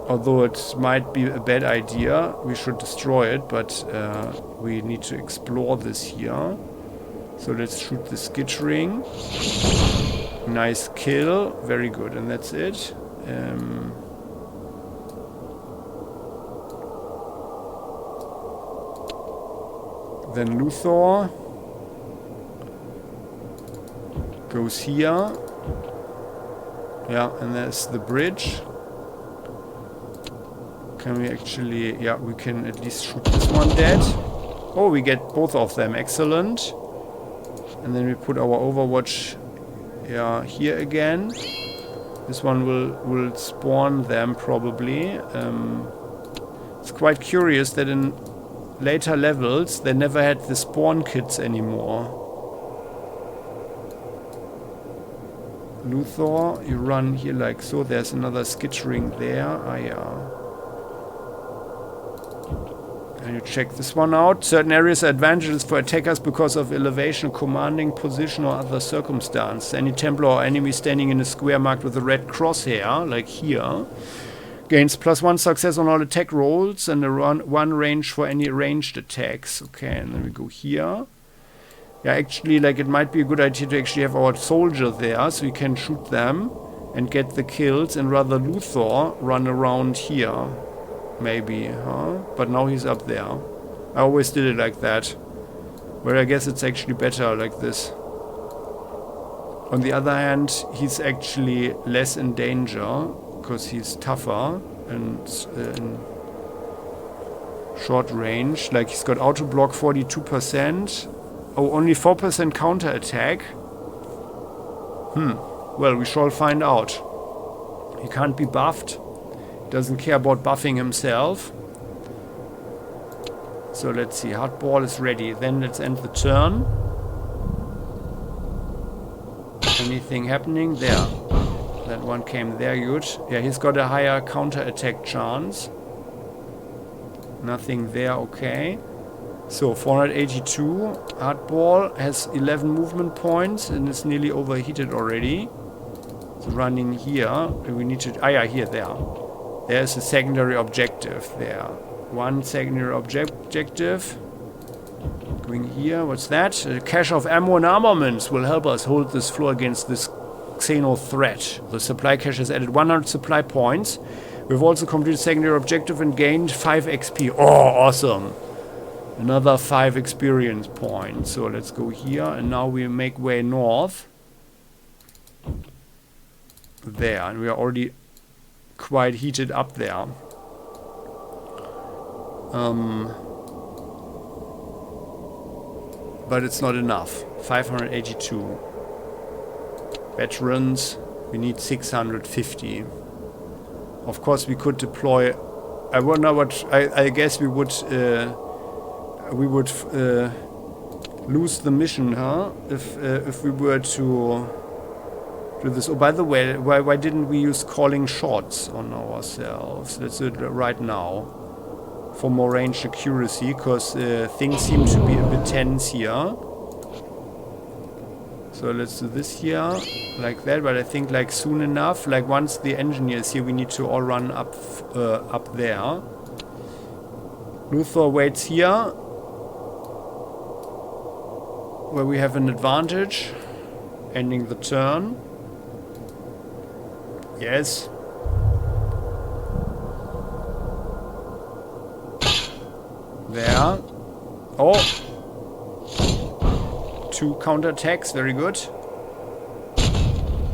Speaker 1: Although it might be a bad idea, we should destroy it, but we need to explore this here. So let's shoot the skittering. Nice kill. Very good, and that's it. Then Luthor goes here. Yeah, and there's the bridge. Can we actually... Yeah, we can at least shoot this one dead. Oh, we get both of them. Excellent. And then we put our Overwatch here again. This one will spawn them probably. It's quite curious that in later levels they never had the spawn kits anymore. Luthor, you run here like so. There's another skittering there. Ah, yeah. And you check this one out. Certain areas are advantageous for attackers because of elevation, commanding position, or other circumstance. Any Templar or enemy standing in a square marked with a red crosshair, like here, gains +1 success on all attack rolls and a 1 range for any ranged attacks. Okay, and then we go here. Yeah, actually, like, it might be a good idea to actually have our soldier there, so we can shoot them and get the kills, and rather Luthor run around here. Maybe, huh? But now he's up there. I always did it like that. But I guess it's actually better like this. On the other hand, he's actually less in danger, because he's tougher and in short range. Like, he's got auto block 42%. Oh, only 4% counter attack. Well, we shall find out. He can't be buffed. Doesn't care about buffing himself. So let's see. Hardball is ready. Then let's end the turn. Anything happening? There. That one came there. Good. Yeah, he's got a higher counter attack chance. Nothing there. Okay. So 482. Hardball has 11 movement points and is nearly overheated already. So running here. We need to... Ah, yeah, here, there. There's a secondary objective there. One secondary objective. Going here. What's that? A cache of ammo and armaments will help us hold this floor against this Xeno threat. The supply cache has added 100 supply points. We've also completed secondary objective and gained 5 XP. Oh, awesome. Another 5 experience points. So let's go here. And now we make way north. There. And we are already... quite heated up there. But it's not enough. 582. Veterans, we need 650. Of course, we could deploy... I wonder what... I guess we would lose the mission, huh? If we were to do this. Oh, by the way, why didn't we use calling shots on ourselves? Let's do it right now. For more range accuracy, because things seem to be a bit tense here. So let's do this here, like that, but I think like soon enough, like once the engineer is here, we need to all run up there. Luthor waits here, where we have an advantage, ending the turn. Yes. There. Oh! 2 counterattacks, very good.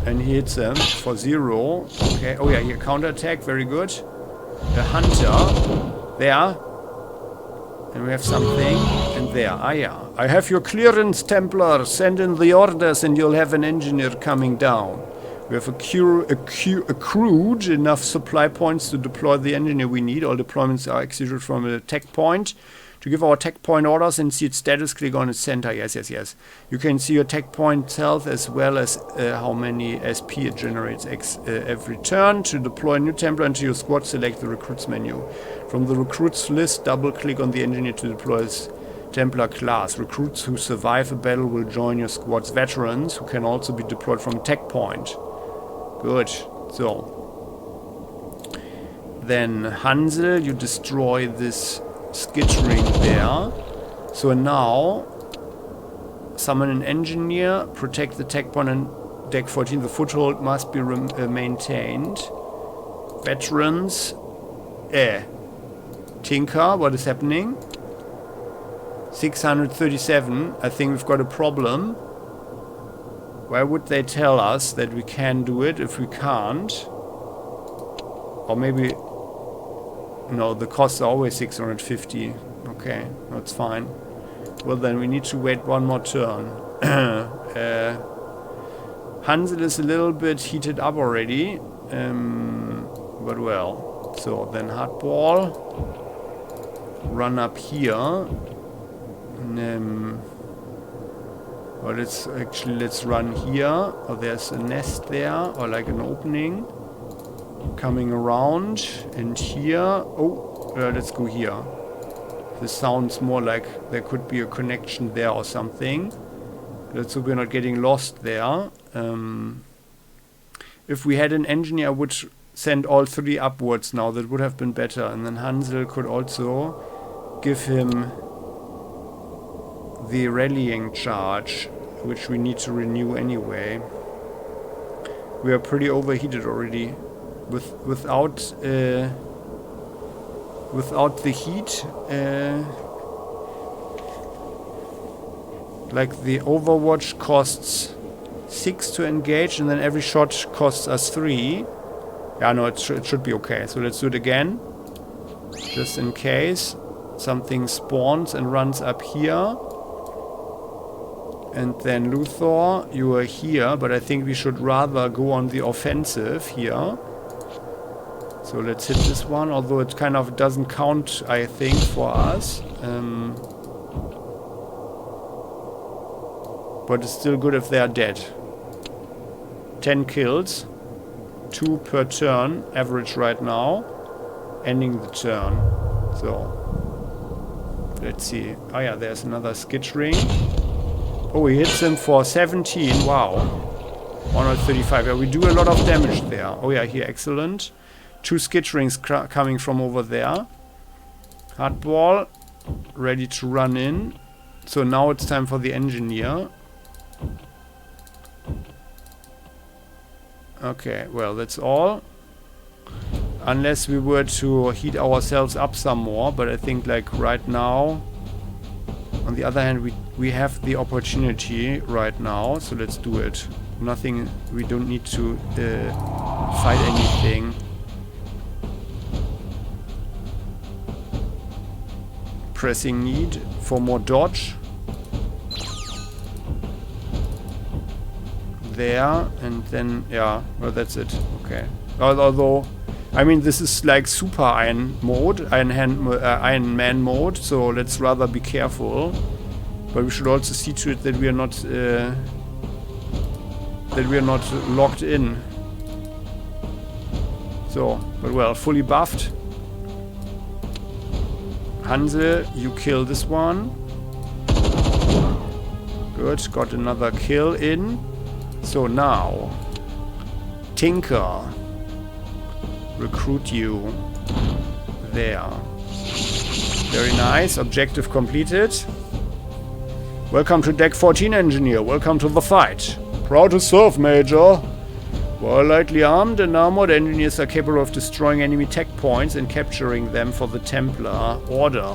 Speaker 1: And he hits them for 0. Okay, oh yeah, here, counterattack, very good. The hunter. There. And we have something. And there. Ah yeah. I have your clearance, Templar. Send in the orders and you'll have an engineer coming down. We have accrued enough supply points to deploy the engineer we need. All deployments are executed from a tech point. To give our tech point orders and see its status, click on its center. Yes, yes, yes. You can see your tech point health as well as how many SP it generates every turn. To deploy a new Templar into your squad, select the recruits menu. From the recruits list, double click on the engineer to deploy his Templar class. Recruits who survive a battle will join your squad's veterans, who can also be deployed from a tech point. Good. So. Then Hansel, you destroy this skittering there. So now summon an engineer, protect the tech point on deck 14. The foothold must be maintained. Veterans. Tinker, what is happening? 637. I think we've got a problem. Why would they tell us that we can do it if we can't? Or maybe... No, the costs are always 650. Okay, that's fine. Well then, we need to wait one more turn. Hansel is a little bit heated up already. But well. So, then Hardball. Run up here. Well, let's run here. Oh, there's a nest there, or like an opening. Coming around, and here. Oh, let's go here. This sounds more like there could be a connection there or something. Let's hope we're not getting lost there. If we had an engineer, I would send all 3 upwards now. That would have been better. And then Hansel could also give him the rallying charge, which we need to renew anyway. We are pretty overheated already. Without the heat, like the Overwatch costs 6 to engage, and then every shot costs us 3. Yeah, no, it should be okay. So let's do it again, just in case something spawns and runs up here. And then Luthor, you are here, but I think we should rather go on the offensive here. So let's hit this one, although it kind of doesn't count, I think, for us. But it's still good if they are dead. 10 kills. 2 per turn, average right now. Ending the turn. So, let's see. Oh yeah, there's another skittering. Oh, he hits him for 17. Wow. 135. Yeah, we do a lot of damage there. Oh yeah, here, excellent. 2 skitterings coming from over there. Hardball, ready to run in. So now it's time for the engineer. Okay, well, that's all. Unless we were to heat ourselves up some more, but I think like right now, on the other hand, we have the opportunity right now, so let's do it. Nothing, we don't need to fight anything. Pressing need for more dodge. There, and then, yeah, well, that's it. Okay. Although, I mean, this is like super Iron mode, Iron Man mode, so let's rather be careful. But we should also see to it that we are not that we are not locked in. So, but well, fully buffed. Hansel, you kill this one. Good, got another kill in. So now, Tinker, recruit you there. Very nice, objective completed. Welcome to Deck 14, Engineer. Welcome to the fight. Proud to serve, Major. Well, lightly armed and armored engineers are capable of destroying enemy tech points and capturing them for the Templar Order.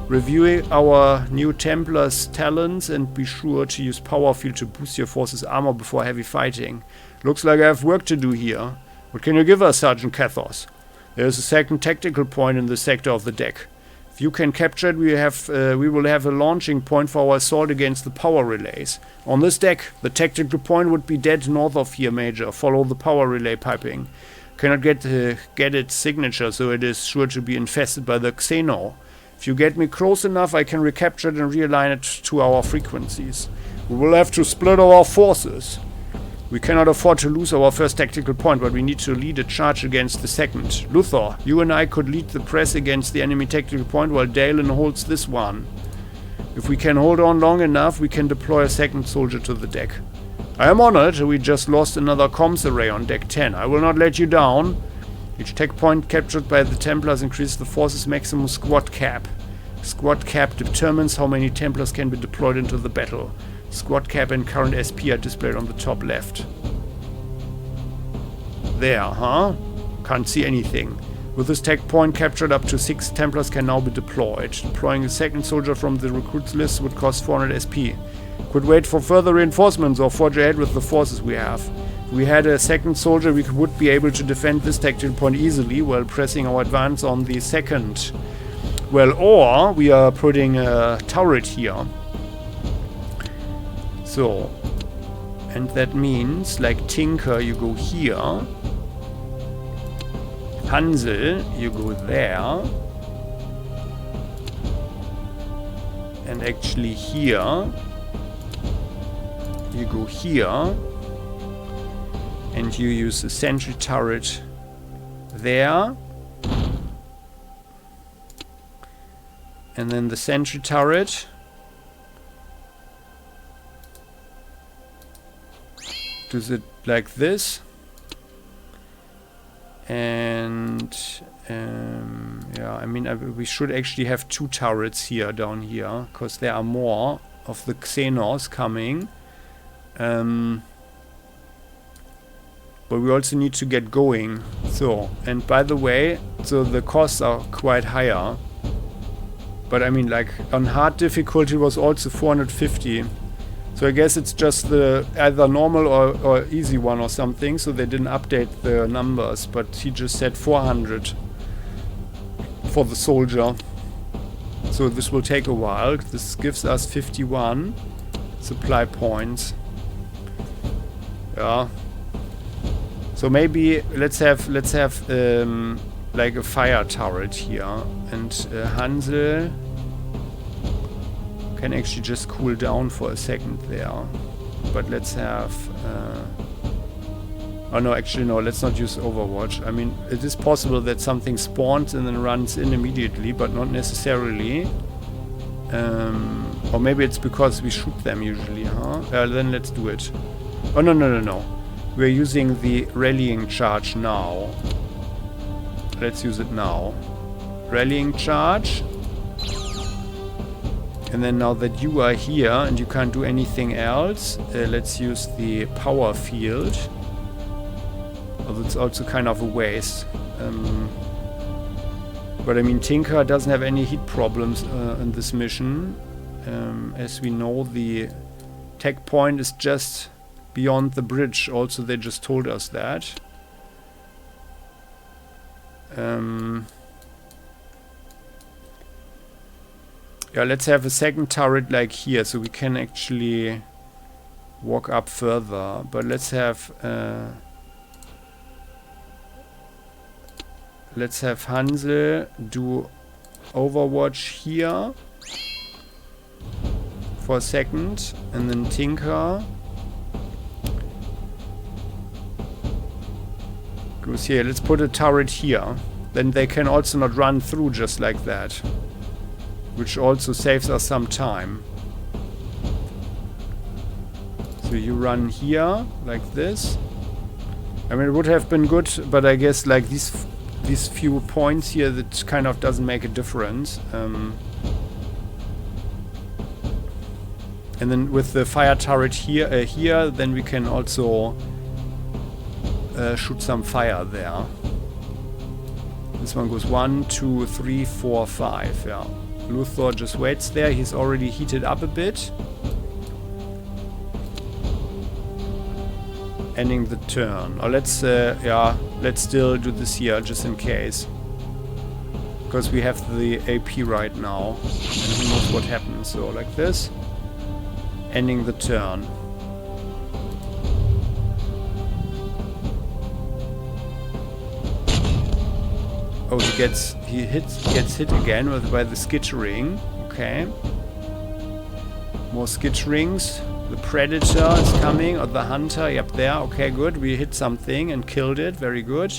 Speaker 1: Review our new Templar's talents and be sure to use Power Field to boost your force's armor before heavy fighting. Looks like I have work to do here. What can you give us, Sergeant Cathos? There is a second tactical point in the sector of the deck. If you can capture it, we will have a launching point for our assault against the power relays. On this deck, the tactical point would be dead north of here, Major. Follow the power relay piping. Cannot get its signature, so it is sure to be infested by the Xeno. If you get me close enough, I can recapture it and realign it to our frequencies. We will have to split our forces. We cannot afford to lose our first tactical point, but we need to lead a charge against the second. Luthor, you and I could lead the press against the enemy tactical point while Dalen holds this one. If we can hold on long enough, we can deploy a second soldier to the deck. I am honored. We just lost another comms array on deck 10. I will not let you down. Each tech point captured by the Templars increases the force's maximum squad cap. Squad cap determines how many Templars can be deployed into the battle. Squad cap and current SP are displayed on the top left. There, huh? Can't see anything. With this tech point captured, up to 6 Templars can now be deployed. Deploying a second soldier from the recruits list would cost 400 SP. Could wait for further reinforcements or forge ahead with the forces we have. If we had a second soldier, we would be able to defend this tactical point easily while pressing our advance on the second. Well, or we are putting a turret here. So, and that means, like Tinker, you go here. Hansel, you go there. And actually here, you go here. And you use the sentry turret there. And then the sentry turret does it like this. And yeah, I mean, we should actually have 2 turrets here down here, because there are more of the Xenos coming. But we also need to get going. So, and by the way, so the costs are quite higher. But I mean, like, on hard difficulty was also 450. So I guess it's just the either normal or easy one or something. So they didn't update the numbers. But he just said 400 for the soldier. So this will take a while. This gives us 51 supply points. Yeah. So maybe let's have like a fire turret here, and Hansel can actually just cool down for a second there. But let's have oh no, actually no, let's not use Overwatch. I mean, it is possible that something spawns and then runs in immediately, but not necessarily. Or maybe it's because we shoot them usually, huh? Then let's do it. Oh no. We're using the rallying charge now. Let's use it now. Rallying charge. And then now that you are here and you can't do anything else, let's use the power field. Although it's also kind of a waste. But I mean, Tinker doesn't have any heat problems in this mission. As we know, the tech point is just beyond the bridge. Also, they just told us that. Yeah, let's have a second turret like here, so we can actually walk up further. But let's have Hansel do Overwatch here for a second, and then Tinker Goes here. Let's put a turret here. Then they can also not run through just like that. Which also saves us some time. So you run here, like this. I mean, it would have been good, but I guess like these few points here, that kind of doesn't make a difference. And then with the fire turret here, then we can also shoot some fire there. This one goes 1, 2, 3, 4, 5. Yeah, Luthor just waits there. He's already heated up a bit. Ending the turn. Or let's still do this here just in case. Because we have the AP right now. And who knows what happens. So like this. Ending the turn. Oh, he gets hit again by the skittering. Okay. More skitterings. The Predator is coming, or the Hunter, yep, there, okay, good. We hit something and killed it, very good.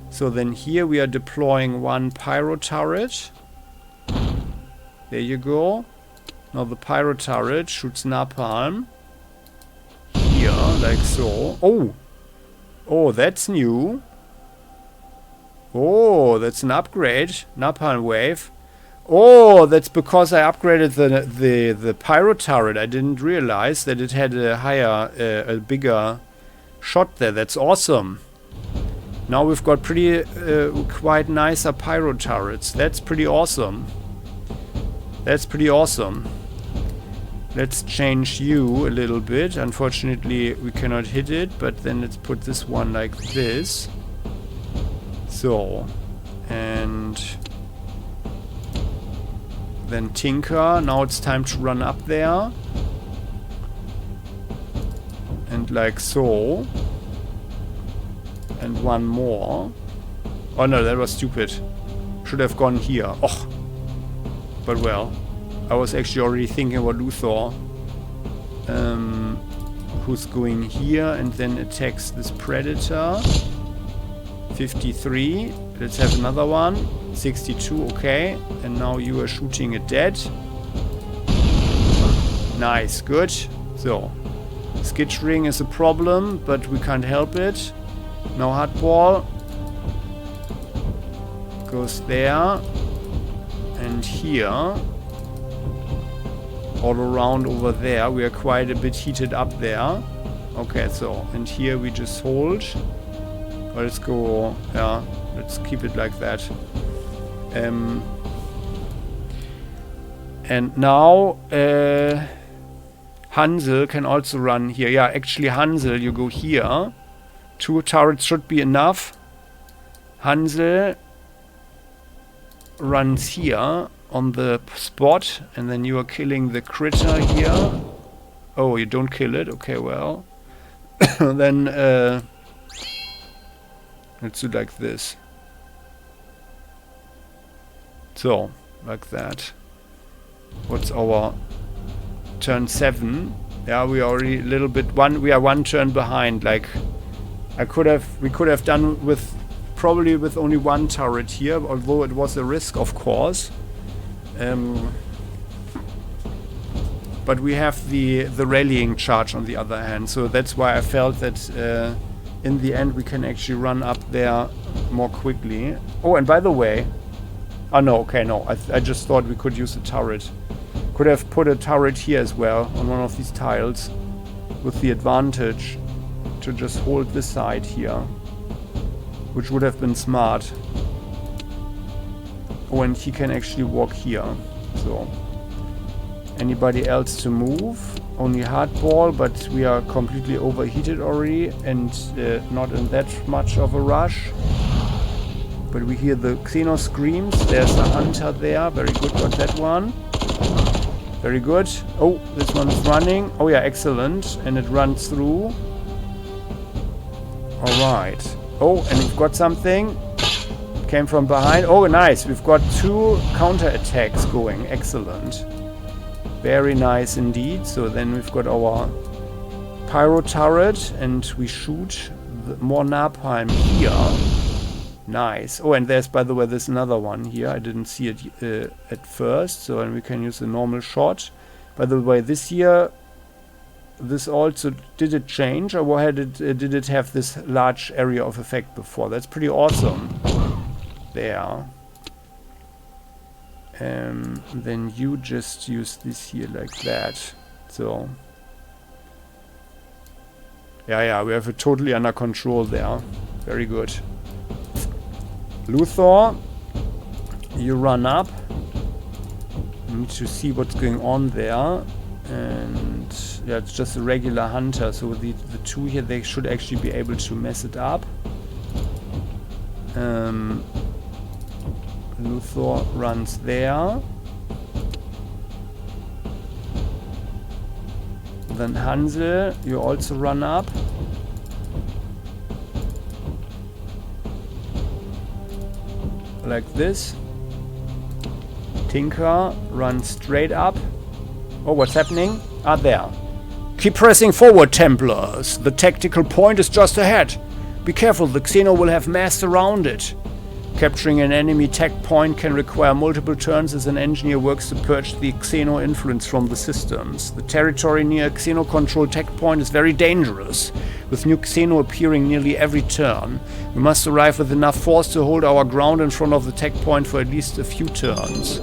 Speaker 1: So then here we are deploying one Pyro Turret. There you go. Now the Pyro Turret shoots Napalm. Here, like so. Oh! Oh, that's new. Oh, that's an upgrade. Napalm Wave. Oh, that's because I upgraded the Pyro Turret. I didn't realize that it had a higher, a bigger shot there. That's awesome. Now we've got pretty, quite nicer Pyro Turrets. That's pretty awesome. That's pretty awesome. Let's change you a little bit. Unfortunately, we cannot hit it, but then let's put this one like this. So, and then Tinker. Now it's time to run up there. And like so. And one more. Oh no, that was stupid. Should have gone here. Oh. But well. I was actually already thinking about Luthor. Who's going here and then attacks this Predator. 53. Let's have another one. 62, okay. And now you are shooting it dead. Nice, good. So, skittering is a problem, but we can't help it. Now Hardball goes there. And here. All around over there. We are quite a bit heated up there. Okay, so, and here we just hold. Well, let's go, yeah, let's keep it like that. And now Hansel can also run here. Yeah, actually Hansel, you go here. 2 turrets should be enough. Hansel runs here on the spot, and then you are killing the critter here. Oh, you don't kill it? Okay, well. Then let's do like this. So, like that. What's our turn 7? Yeah, we are already a little bit we are 1 turn behind. Like we could have done with probably with only 1 turret here, although it was a risk, of course. But we have the rallying charge on the other hand, so that's why I felt that in the end we can actually run up there more quickly. Oh, and by the way, oh no, okay, no, I just thought we could use a turret. Could have put a turret here as well on one of these tiles with the advantage to just hold this side here, which would have been smart. Oh, and he can actually walk here. So, anybody else to move? Only Hardball, but we are completely overheated already and not in that much of a rush. But we hear the Xeno screams. There's a Hunter there. Very good, got that one. Very good. Oh, this one's running. Oh yeah, excellent. And it runs through. Alright. Oh, and we've got something. Came from behind. Oh, nice. We've got 2 counter attacks going. Excellent. Very nice indeed. So then we've got our Pyro turret and we shoot more napalm here. Nice. Oh, and there's, by the way, there's another one here. I didn't see it at first, so and we can use a normal shot. By the way, this here, this also, did it change, or did it have this large area of effect before? That's pretty awesome. There. Then you just use this here like that. So. Yeah, we have it totally under control there. Very good. Luthor, you run up. You need to see what's going on there. And yeah, it's just a regular hunter. So the two here, they should actually be able to mess it up. Luthor runs there. Then Hansel, you also run up. Like this. Tinker runs straight up. Oh, what's happening? Ah, there. Keep pressing forward, Templars. The tactical point is just ahead. Be careful, the Xeno will have massed around it. Capturing an enemy tech point can require multiple turns as an engineer works to purge the Xeno influence from the systems. The territory near a Xeno-controlled tech point is very dangerous, with new Xeno appearing nearly every turn. We must arrive with enough force to hold our ground in front of the tech point for at least a few turns.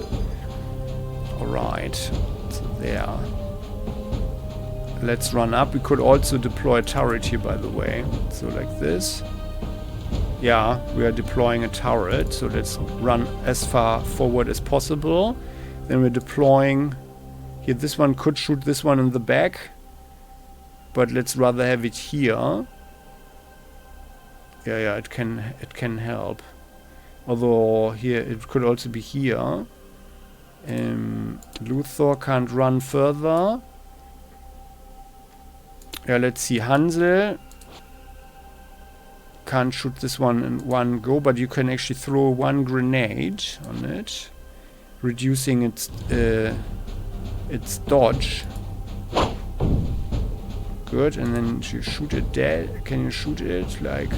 Speaker 1: Alright, so there. Let's run up. We could also deploy a turret here, by the way. So like this. Yeah, we are deploying a turret, so let's run as far forward as possible. Then we're deploying here. This one could shoot this one in the back, but let's rather have it here. Yeah, it can help. Although here it could also be here. Luthor can't run further. Yeah, let's see. Hansel can't shoot this one in one go, but you can actually throw one grenade on it, reducing its dodge. Good, and then you shoot it dead. Can you shoot it like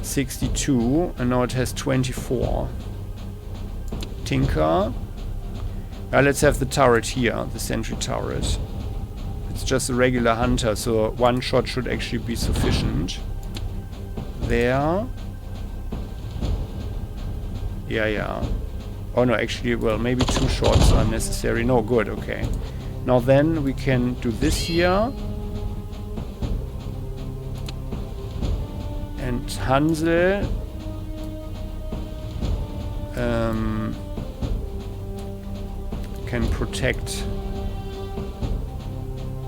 Speaker 1: 62, and now it has 24. Tinker. Let's have the turret here, the sentry turret. It's just a regular hunter, so one shot should actually be sufficient. There. Yeah. Oh no, actually, well, maybe 2 shots are necessary. No, good, okay. Now then, we can do this here. And Hansel can protect.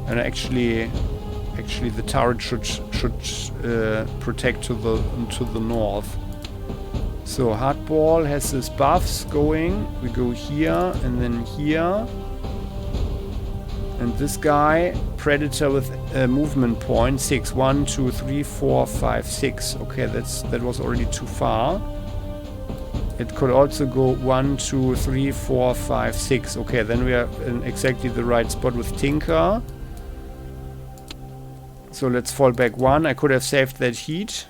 Speaker 1: And actually the turret should protect to the north. So Hardball has his buffs going. We go here and then here. And this guy, Predator with a movement point 6. 1, 2, 3, 4, 5, 6. Okay, that was already too far. It could also go 1, 2, 3, 4, 5, 6. Okay, then we are in exactly the right spot with Tinker. So let's fall back 1. I could have saved that heat.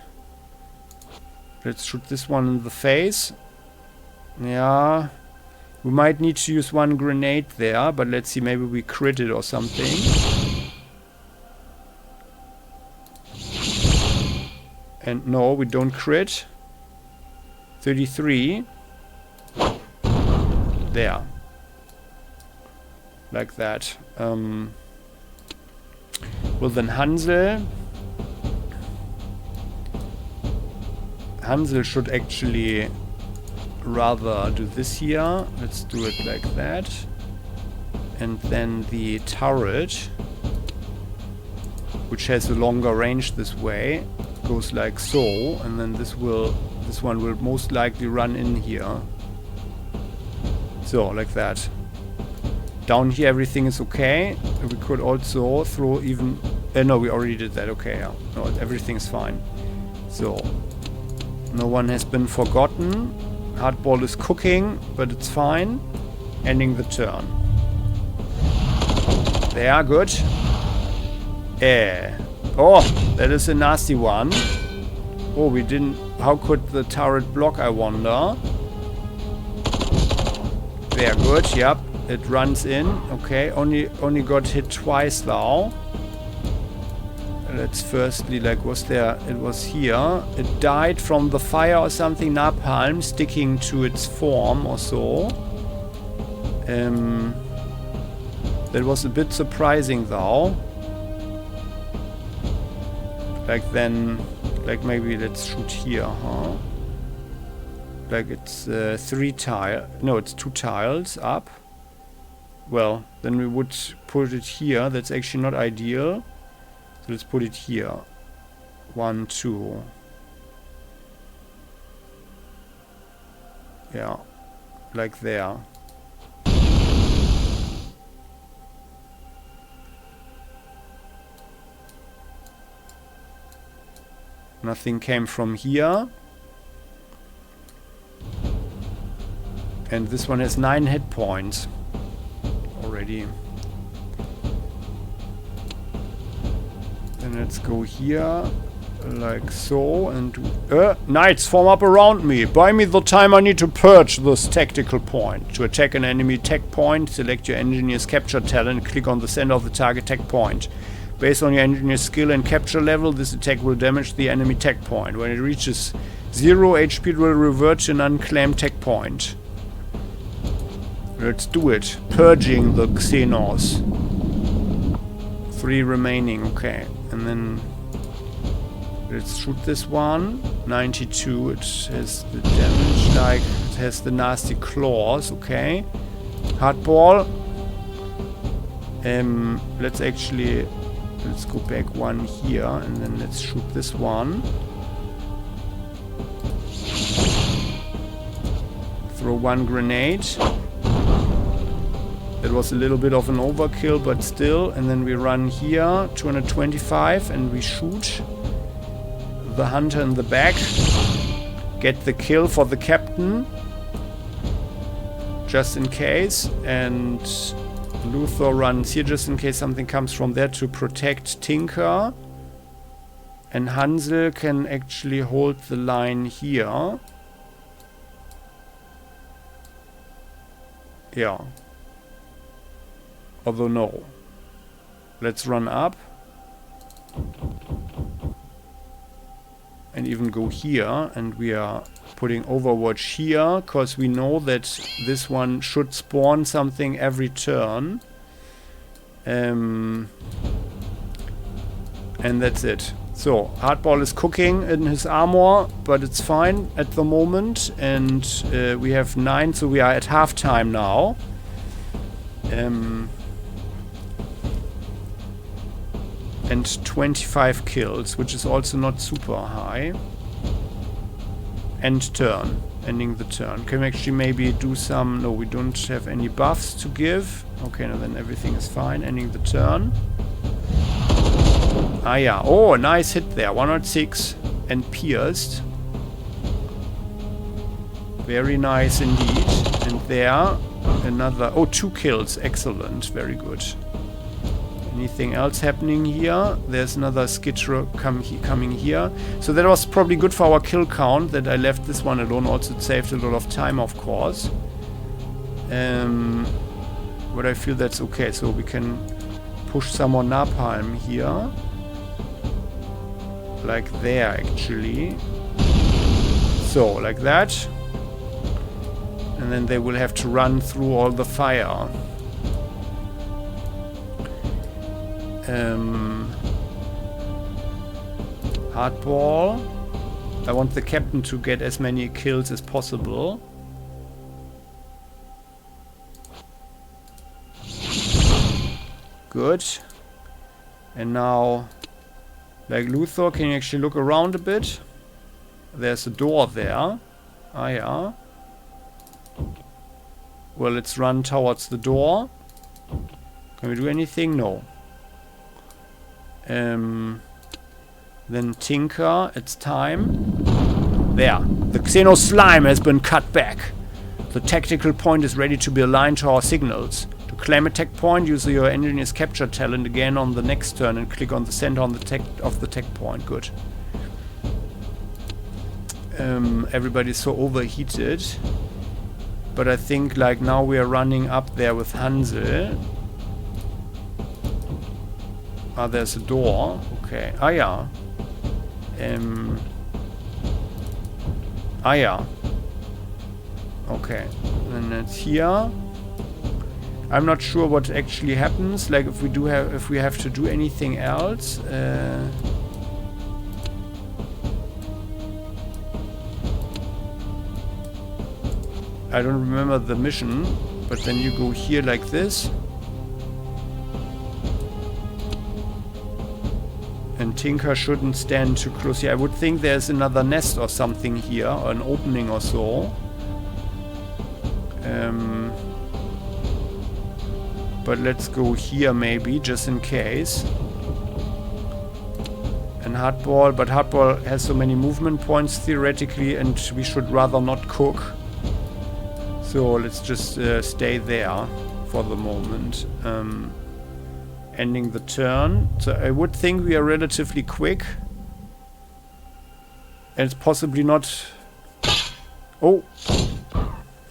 Speaker 1: Let's shoot this one in the face. Yeah. We might need to use 1 grenade there, but let's see, maybe we crit it or something. And no, we don't crit. 33. There. Like that. Well then Hansel should actually rather do this here. Let's do it like that. And then the turret, which has a longer range this way, goes like so, and then this one will most likely run in here. So, like that. Down here everything is okay. We could also throw even... no, we already did that. Okay, yeah. No, everything's fine. So, no one has been forgotten. Hardball is cooking, but it's fine. Ending the turn. They are good. Oh, that is a nasty one. Oh, we didn't... How could the turret block, I wonder? There, good, yep. It runs in. Okay, only got hit twice now. Let's firstly, like, was there... It was here. It died from the fire or something. Napalm sticking to its form or so. That was a bit surprising though. Like then... Like maybe let's shoot here, huh? Like it's 3 tile... No, it's 2 tiles up. Well, then we would put it here. That's actually not ideal. So let's put it here. 1, 2. Yeah. Like there. Nothing came from here. And this one has 9 hit points already. Then let's go here, like so, and knights form up around me. Buy me the time I need to purge this tactical point. To attack an enemy tech point, select your engineer's capture talent, click on the center of the target tech point. Based on your engineer's skill and capture level, this attack will damage the enemy tech point. When it reaches 0 HP, it will revert to an unclaimed tech point. Let's do it. Purging the Xenos. 3 remaining, okay. And then let's shoot this one. 92, it has the damage, like it has the nasty claws, okay. Hardball. Let's go back 1 here and then let's shoot this one. Throw 1 grenade. That was a little bit of an overkill, but still. And then we run here, 225, and we shoot the hunter in the back. Get the kill for the captain, just in case. And Luthor runs here just in case something comes from there to protect Tinker. And Hansel can actually hold the line here. Yeah. Although no. Let's run up. And even go here. And we are putting Overwatch here. Because we know that this one should spawn something every turn. And that's it. So, Hardball is cooking in his armor. But it's fine at the moment. And we have 9. So we are at halftime now. And 25 kills, which is also not super high. End turn. Ending the turn. Can we actually maybe do some... No, we don't have any buffs to give. Okay, now then everything is fine. Ending the turn. Ah, yeah. Oh, nice hit there. 106 and pierced. Very nice indeed. And there, another... Oh, 2 kills. Excellent. Very good. Anything else happening here? There's another Skitro coming here. So that was probably good for our kill count that I left this one alone. Also it saved a lot of time, of course. But I feel that's okay. So we can push some more napalm here. Like there, actually. So, like that. And then they will have to run through all the fire. Hardball. I want the captain to get as many kills as possible. Good. And now, like Luthor, can you actually look around a bit? There's a door there. Ah, yeah. Well, let's run towards the door. Can we do anything? No. Then Tinker, it's time. There. The Xeno slime has been cut back. The tactical point is ready to be aligned to our signals. To claim a tech point, use your engineer's capture talent again on the next turn and click on the center on the tech of the tech point. Good. Everybody's so overheated. But I think like now we are running up there with Hansel. Ah, there's a door. Okay. Ah, yeah. Ah, yeah. Okay. And it's here. I'm not sure what actually happens. Like if we have to do anything else. I don't remember the mission, but then you go here like this. And Tinker shouldn't stand too close here. I would think there's another nest or something here, or an opening or so. But let's go here maybe, just in case. And Hardball, but Hardball has so many movement points theoretically, and we should rather not cook. So let's just stay there for the moment. Ending the turn. So I would think we are relatively quick. And it's possibly not... Oh!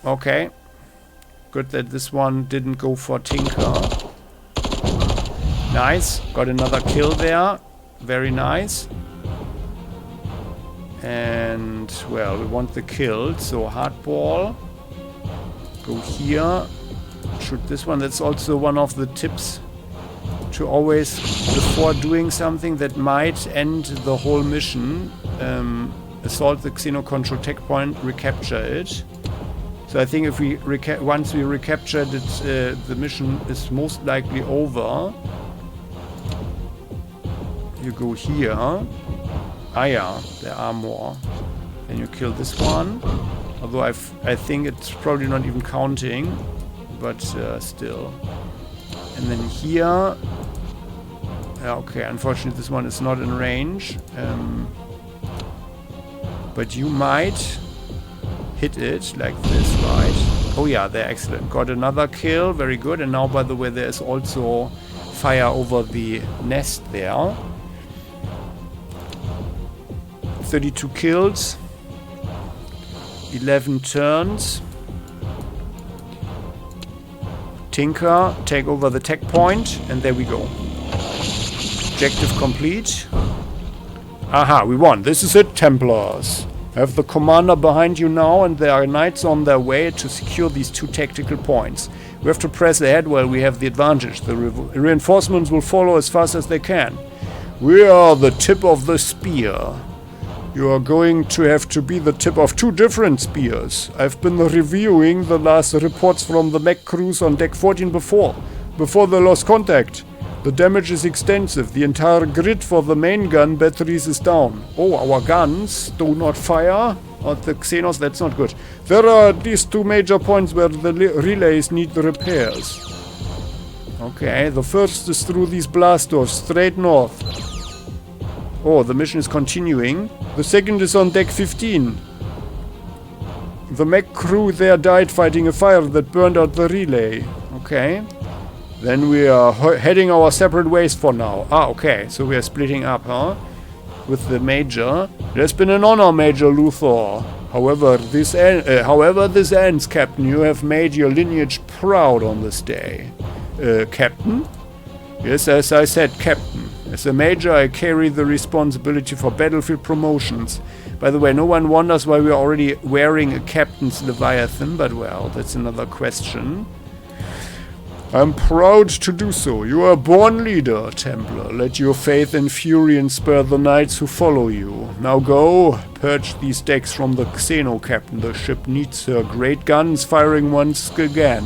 Speaker 1: Okay. Good that this one didn't go for Tinker. Nice. Got another kill there. Very nice. And, well, we want the kill. So Hardball. Go here. Shoot this one. That's also one of the tips. To always, before doing something that might end the whole mission, assault the Xeno control tech point, recapture it. So I think if we once we recaptured it, the mission is most likely over. You go here. Ah yeah, there are more. Then you kill this one. Although I think it's probably not even counting, but still. And then here. Okay, unfortunately this one is not in range. But you might hit it like this, right? Oh yeah, they're excellent. Got another kill, very good. And now, by the way, there's also fire over the nest there. 32 kills. 11 turns. Tinker, take over the tech point, and there we go. Objective complete. Aha, we won. This is it, Templars. I have the commander behind you now, and there are knights on their way to secure these 2 tactical points. We have to press ahead while we have the advantage. The reinforcements will follow as fast as they can. We are the tip of the spear. You are going to have to be the tip of 2 different spears. I've been reviewing the last reports from the mech crews on deck 14 before they lost contact. The damage is extensive. The entire grid for the main gun batteries is down. Oh, our guns do not fire. Or the Xenos, that's not good. There are at least 2 major points where the relays need repairs. Okay, the first is through these blast doors, straight north. Oh, the mission is continuing. The second is on deck 15. The mech crew there died fighting a fire that burned out the relay. Okay. Then we are heading our separate ways for now. Ah, okay. So we are splitting up, huh? With the Major. It has been an honor, Major Luthor. However, this ends, Captain. You have made your lineage proud on this day. Captain? Yes, as I said, Captain. As a Major, I carry the responsibility for battlefield promotions. By the way, no one wonders why we are already wearing a Captain's Leviathan, but well, that's another question. I'm proud to do so. You are a born leader, Templar. Let your faith and fury inspire the knights who follow you. Now go, purge these decks from the Xeno, Captain. The ship needs her great guns firing once again.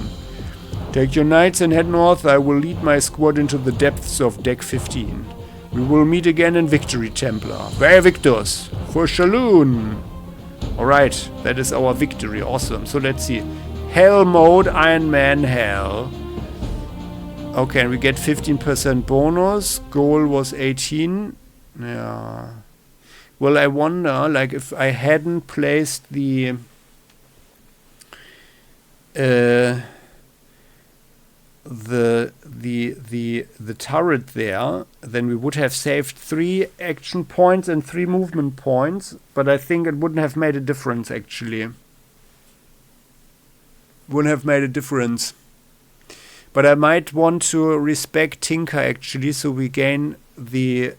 Speaker 1: Take your knights and head north. I will lead my squad into the depths of deck 15. We will meet again in victory, Templar. Where victors? For Shalloon! Alright, that is our victory. Awesome. So let's see. Hell mode, Ironman Hell. Okay, and we get 15% bonus. Goal was 18. Yeah. Well, I wonder, like, if I hadn't placed the the turret there, then we would have saved 3 action points and 3 movement points, but I think it wouldn't have made a difference actually. Wouldn't have made a difference. But I might want to respec Tinker actually, so we gain the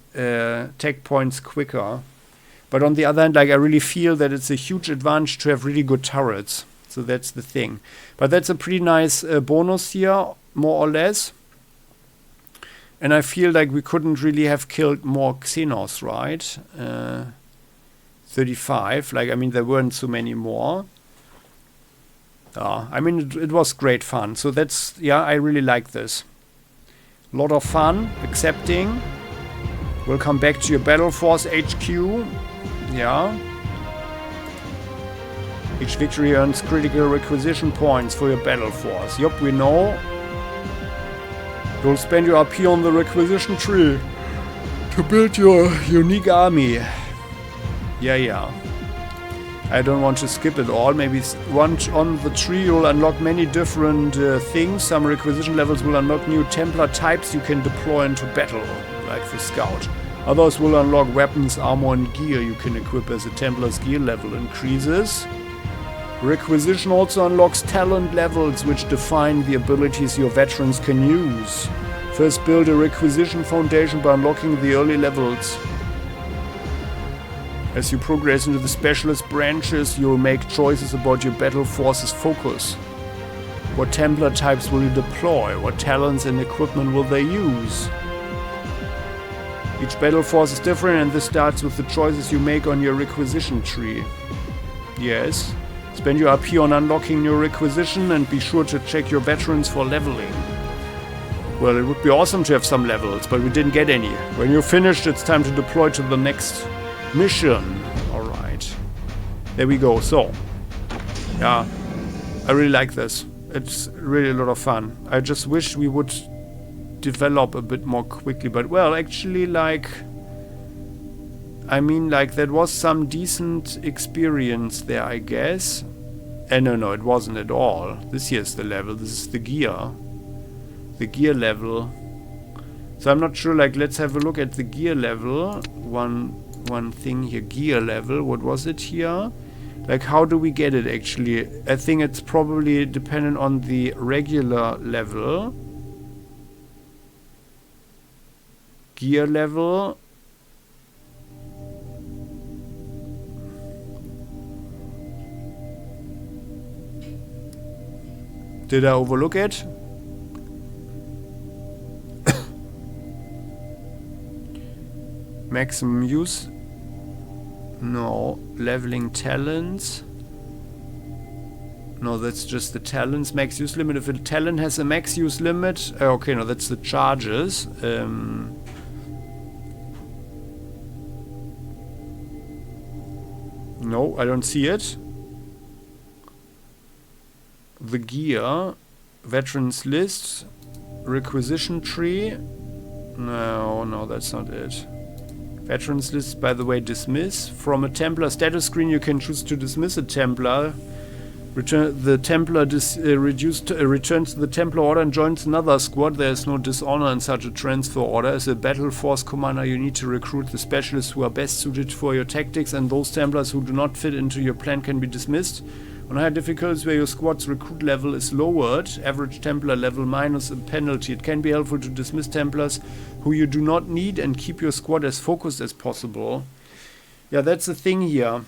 Speaker 1: tech points quicker. But on the other hand, like, I really feel that it's a huge advantage to have really good turrets. So that's the thing. But that's a pretty nice bonus here, more or less. And I feel like we couldn't really have killed more Xenos, right? 35. Like, I mean, there weren't so many more. I mean, it was great fun. So that's, yeah, I really like this. A lot of fun, accepting. We'll come back to your Battleforce HQ. Yeah. Each victory earns critical requisition points for your Battleforce. Yup, we know. You'll spend your RP on the requisition tree to build your unique army. Yeah. I don't want to skip it all. Maybe once on the tree you'll unlock many different things. Some requisition levels will unlock new Templar types you can deploy into battle, like the Scout. Others will unlock weapons, armor and gear you can equip as the Templar's gear level increases. Requisition also unlocks talent levels which define the abilities your veterans can use. First build a requisition foundation by unlocking the early levels. As you progress into the specialist branches, you'll make choices about your battle force's focus. What Templar types will you deploy? What talents and equipment will they use? Each battle force is different, and this starts with the choices you make on your requisition tree. Yes. Spend your RP on unlocking your requisition and be sure to check your veterans for leveling. Well, it would be awesome to have some levels, but we didn't get any. When you're finished, it's time to deploy to the next mission. Alright. There we go. So, yeah, I really like this. It's really a lot of fun. I just wish we would develop a bit more quickly. But, well, actually, like, I mean, like, that was some decent experience there, I guess. No, it wasn't at all. This here's the level. This is the gear. The gear level. So I'm not sure, like, let's have a look at the gear level. One thing here, gear level. What was it here? Like, how do we get it, actually? I think it's probably dependent on the regular level. Gear level. Did I overlook it? Maximum use? No. Leveling talents? No, that's just the talents. Max use limit. If a talent has a max use limit... okay, no, that's the charges. No, I don't see it. The gear, veterans list, requisition tree. No, that's not it. Veterans list, by the way, dismiss. From a Templar status screen, you can choose to dismiss a Templar. The Templar returns to the Templar order and joins another squad. There is no dishonor in such a transfer order. As a battle force commander, you need to recruit the specialists who are best suited for your tactics, and those Templars who do not fit into your plan can be dismissed. On higher difficulties where your squad's recruit level is lowered, average Templar level minus a penalty, it can be helpful to dismiss Templars who you do not need and keep your squad as focused as possible. Yeah, that's the thing here.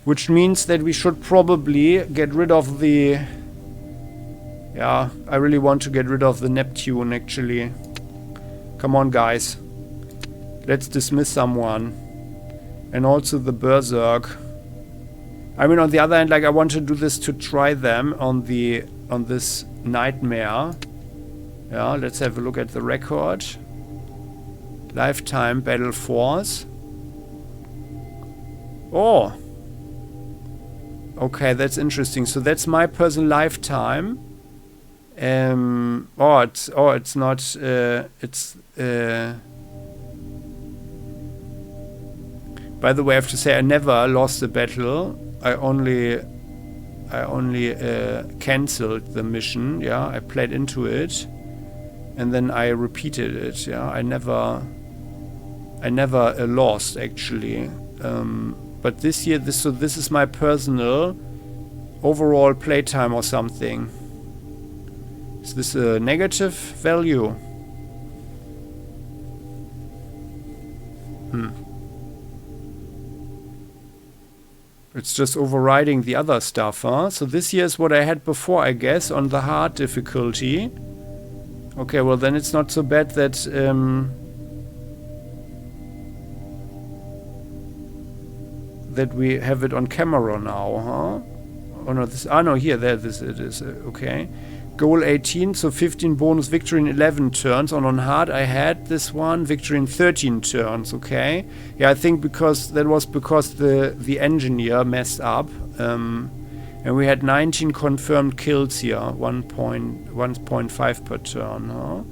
Speaker 1: Which means that we should probably get rid of the... Yeah, I really want to get rid of the Neptune, actually. Come on, guys. Let's dismiss someone. And also the Berserk. I mean, on the other hand, like, I want to do this to try them on this Nightmare. Yeah, let's have a look at the record. Lifetime Battle Force. Oh! Okay, that's interesting. So that's my personal lifetime. It's not... By the way, I have to say I never lost a battle. I only cancelled the mission. Yeah, I played into it, and then I repeated it. Yeah, I never lost actually. But this year, this is my personal overall playtime or something. Is this a negative value? It's just overriding the other stuff, huh? So this year is what I had before, I guess, on the hard difficulty. Okay, well then it's not so bad that that we have it on camera now, huh? Oh no, this. Ah no, here, there, this it is. Okay. Goal 18, so 15 bonus victory in 11 turns. On hard, I had this one, victory in 13 turns, okay? Yeah, I think because the engineer messed up. And we had 19 confirmed kills here, 1.5 per turn, huh?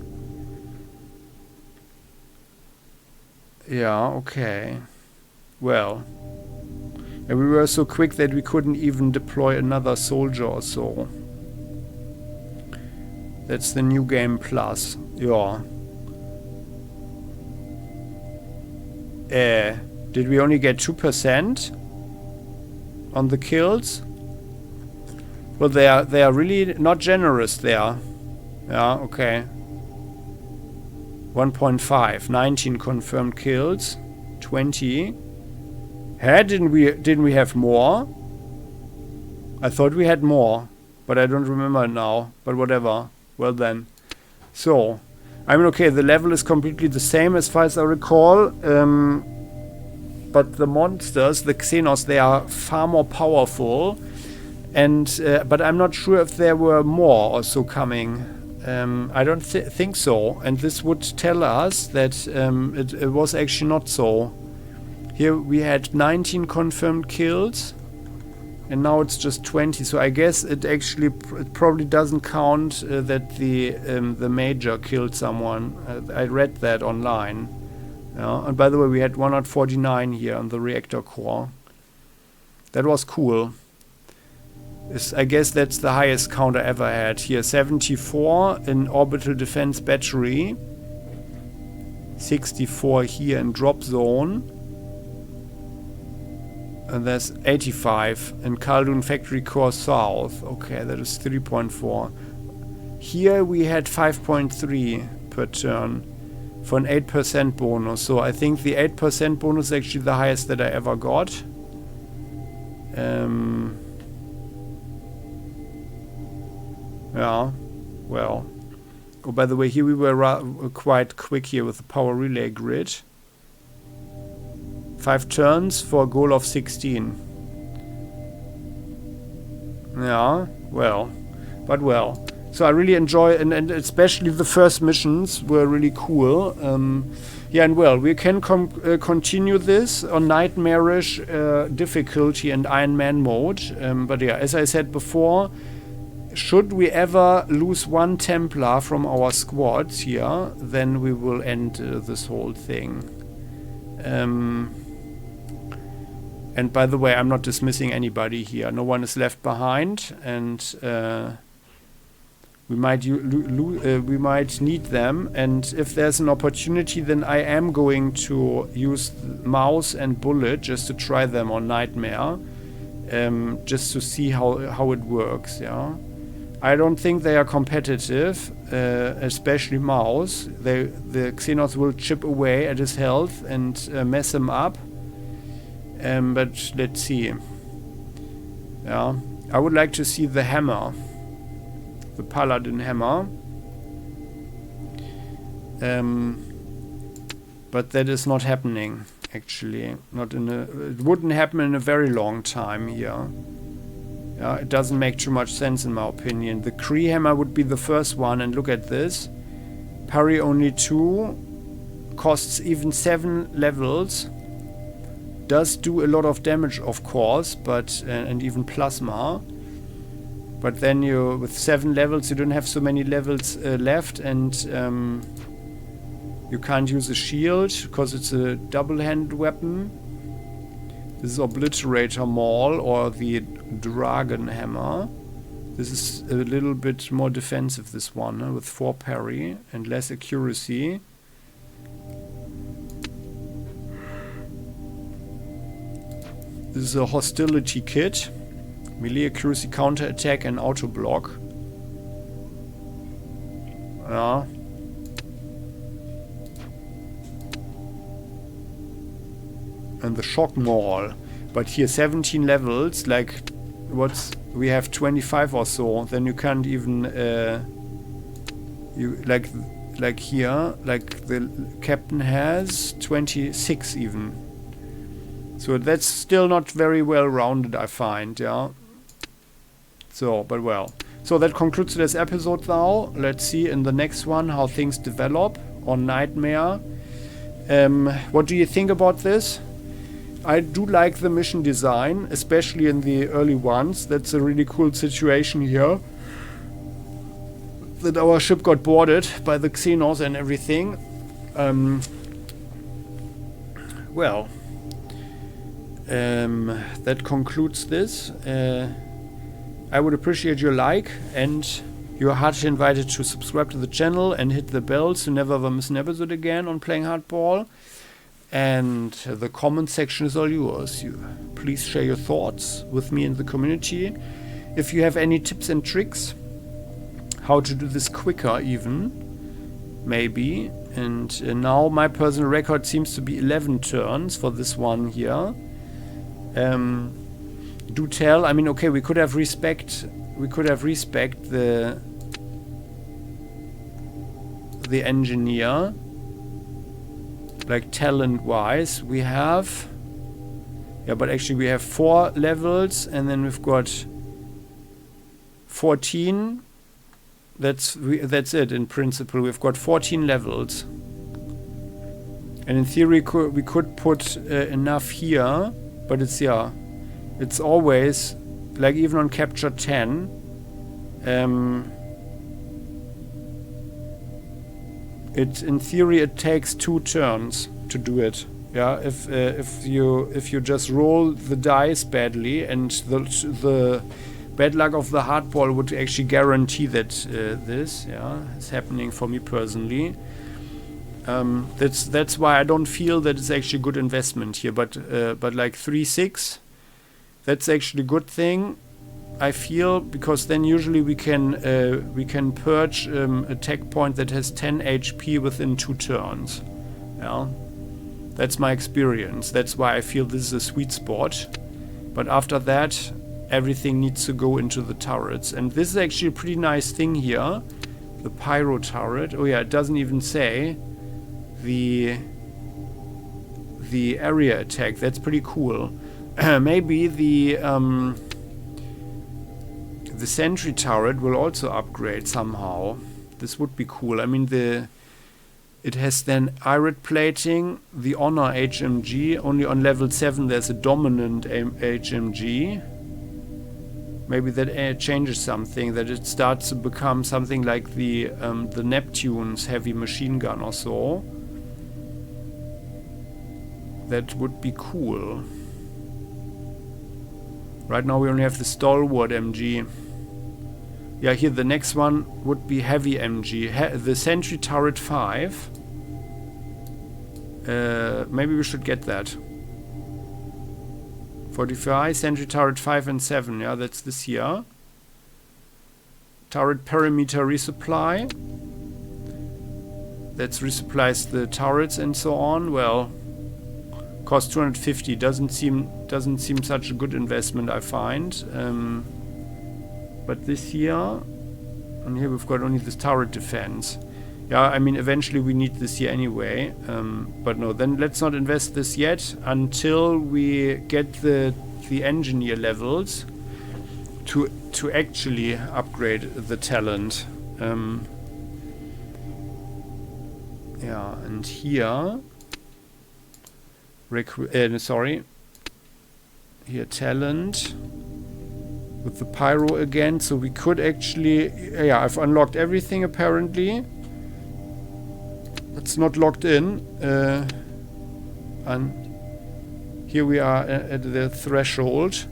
Speaker 1: Yeah, okay. Well. And we were so quick that we couldn't even deploy another soldier or so. That's the new game plus. Yeah. Did we only get 2% on the kills? Well, they are really not generous there. Yeah, okay. 1.5, 19 confirmed kills, 20. Didn't we have more? I thought we had more, but I don't remember now. But whatever. Well then. So, I mean, okay, the level is completely the same as far as I recall. But the monsters, the Xenos, they are far more powerful. And but I'm not sure if there were more also coming. I don't think so. And this would tell us that it was actually not so. Here we had 19 confirmed kills, and now it's just 20. So I guess it probably doesn't count that the major killed someone. I read that online. And by the way, we had 149 here on the reactor core. That was cool. I guess that's the highest count I ever had. Here 74 in orbital defense battery, 64 here in drop zone. And there's 85 in Khaldun Factory Core South. Okay, that is 3.4. Here we had 5.3 per turn for an 8% bonus. So I think the 8% bonus is actually the highest that I ever got. Yeah, well. Oh, by the way, here we were quite quick here with the power relay grid. 5 turns for a goal of 16. Yeah, well. But well. So I really enjoy, and especially the first missions were really cool. Yeah, and well, we can continue this on nightmarish difficulty and Iron Man mode. But yeah, as I said before, should we ever lose one Templar from our squads here, then we will end this whole thing. And by the way, I'm not dismissing anybody here. No one is left behind, and we might need them. And if there's an opportunity, then I am going to use mouse and bullet just to try them on Nightmare, just to see how it works. Yeah, I don't think they are competitive, especially mouse. The Xenos will chip away at his health and mess him up. But let's see. Yeah, I would like to see the hammer, the Paladin hammer. But that is not happening, actually. It wouldn't happen in a very long time here. Yeah, it doesn't make too much sense in my opinion. The Kree hammer would be the first one, and look at this. Parry only 2, costs even 7 levels. Does do a lot of damage, of course, but and even plasma. But then with 7 levels, you don't have so many levels left, and you can't use a shield because it's a double-handed weapon. This is Obliterator Maul or the Dragon Hammer. This is a little bit more defensive, this one, with 4 parry and less accuracy. This is a Hostility Kit. Melee accuracy, counter attack and auto block. Yeah. And the Shock Maul. But here 17 levels, like we have 25 or so, then you can't even you like here, like the captain has 26 even. So that's still not very well rounded, I find, yeah. So, but well. So that concludes this episode now. Let's see in the next one how things develop on Nightmare. What do you think about this? I do like the mission design, especially in the early ones. That's a really cool situation here. That our ship got boarded by the Xenos and everything. Well, that concludes this. I would appreciate your like, and you're heartily invited to subscribe to the channel and hit the bell to never ever miss an episode again on Playing Hardball. And the comment section is all yours. Please share your thoughts with me in the community. If you have any tips and tricks, how to do this quicker even, maybe. And now my personal record seems to be 11 turns for this one here. Do tell. I mean, okay, we could have respect the engineer. Like talent wise we have, yeah, but actually we have 4 levels and then we've got 14. That's it in principle. We've got 14 levels, and in theory we could put enough here, but it's always like even on capture 10 in theory it takes 2 turns to do it. Yeah, if you just roll the dice badly, and the bad luck of the hardball would actually guarantee that this is happening for me personally. That's why I don't feel that it's actually a good investment here. But like 3-6, that's actually a good thing, I feel, because then usually we can purge a tech point that has 10 HP within 2 turns. Yeah, that's my experience. That's why I feel this is a sweet spot. But after that, everything needs to go into the turrets. And this is actually a pretty nice thing here, the pyro turret. Oh yeah, it doesn't even say the area attack. That's pretty cool. Maybe the sentry turret will also upgrade somehow. This would be cool. I mean, it has then irit plating, the honor HMG. Only on level 7 there's a dominant HMG. Maybe that changes something, that it starts to become something like the Neptune's heavy machine gun or so. That would be cool. Right now we only have the stalwart MG. Yeah, here the next one would be heavy MG. The sentry turret 5. Maybe we should get that. 45, sentry turret 5 and 7. Yeah, that's this here. Turret perimeter resupply. That resupplies the turrets and so on. Well, cost 250. Doesn't seem such a good investment, I find. But this here, and here we've got only this turret defense. Yeah, I mean, eventually we need this here anyway. But no, then let's not invest this yet until we get the engineer levels to actually upgrade the talent. Yeah, and here, here talent with the pyro again. So we could actually, yeah, I've unlocked everything apparently. It's not locked in. And Here we are at the threshold.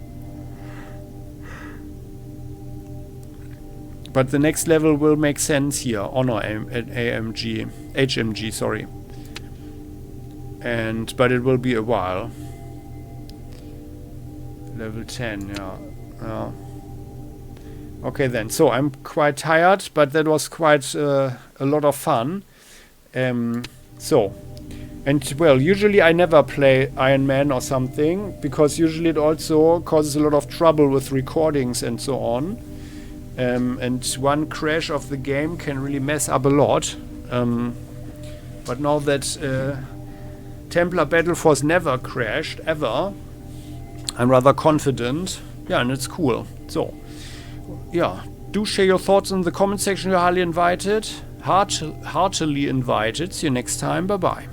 Speaker 1: But the next level will make sense here. Honor HMG, sorry. But it will be a while. Level 10, yeah. Okay then, so I'm quite tired, but that was quite a lot of fun. Usually I never play Iron Man or something, because usually it also causes a lot of trouble with recordings and so on. And one crash of the game can really mess up a lot. But now that Templar Battleforce never crashed, ever, I'm rather confident. Yeah, and it's cool. So, yeah, do share your thoughts in the comment section. You're highly invited. Heartily invited. See you next time. Bye-bye.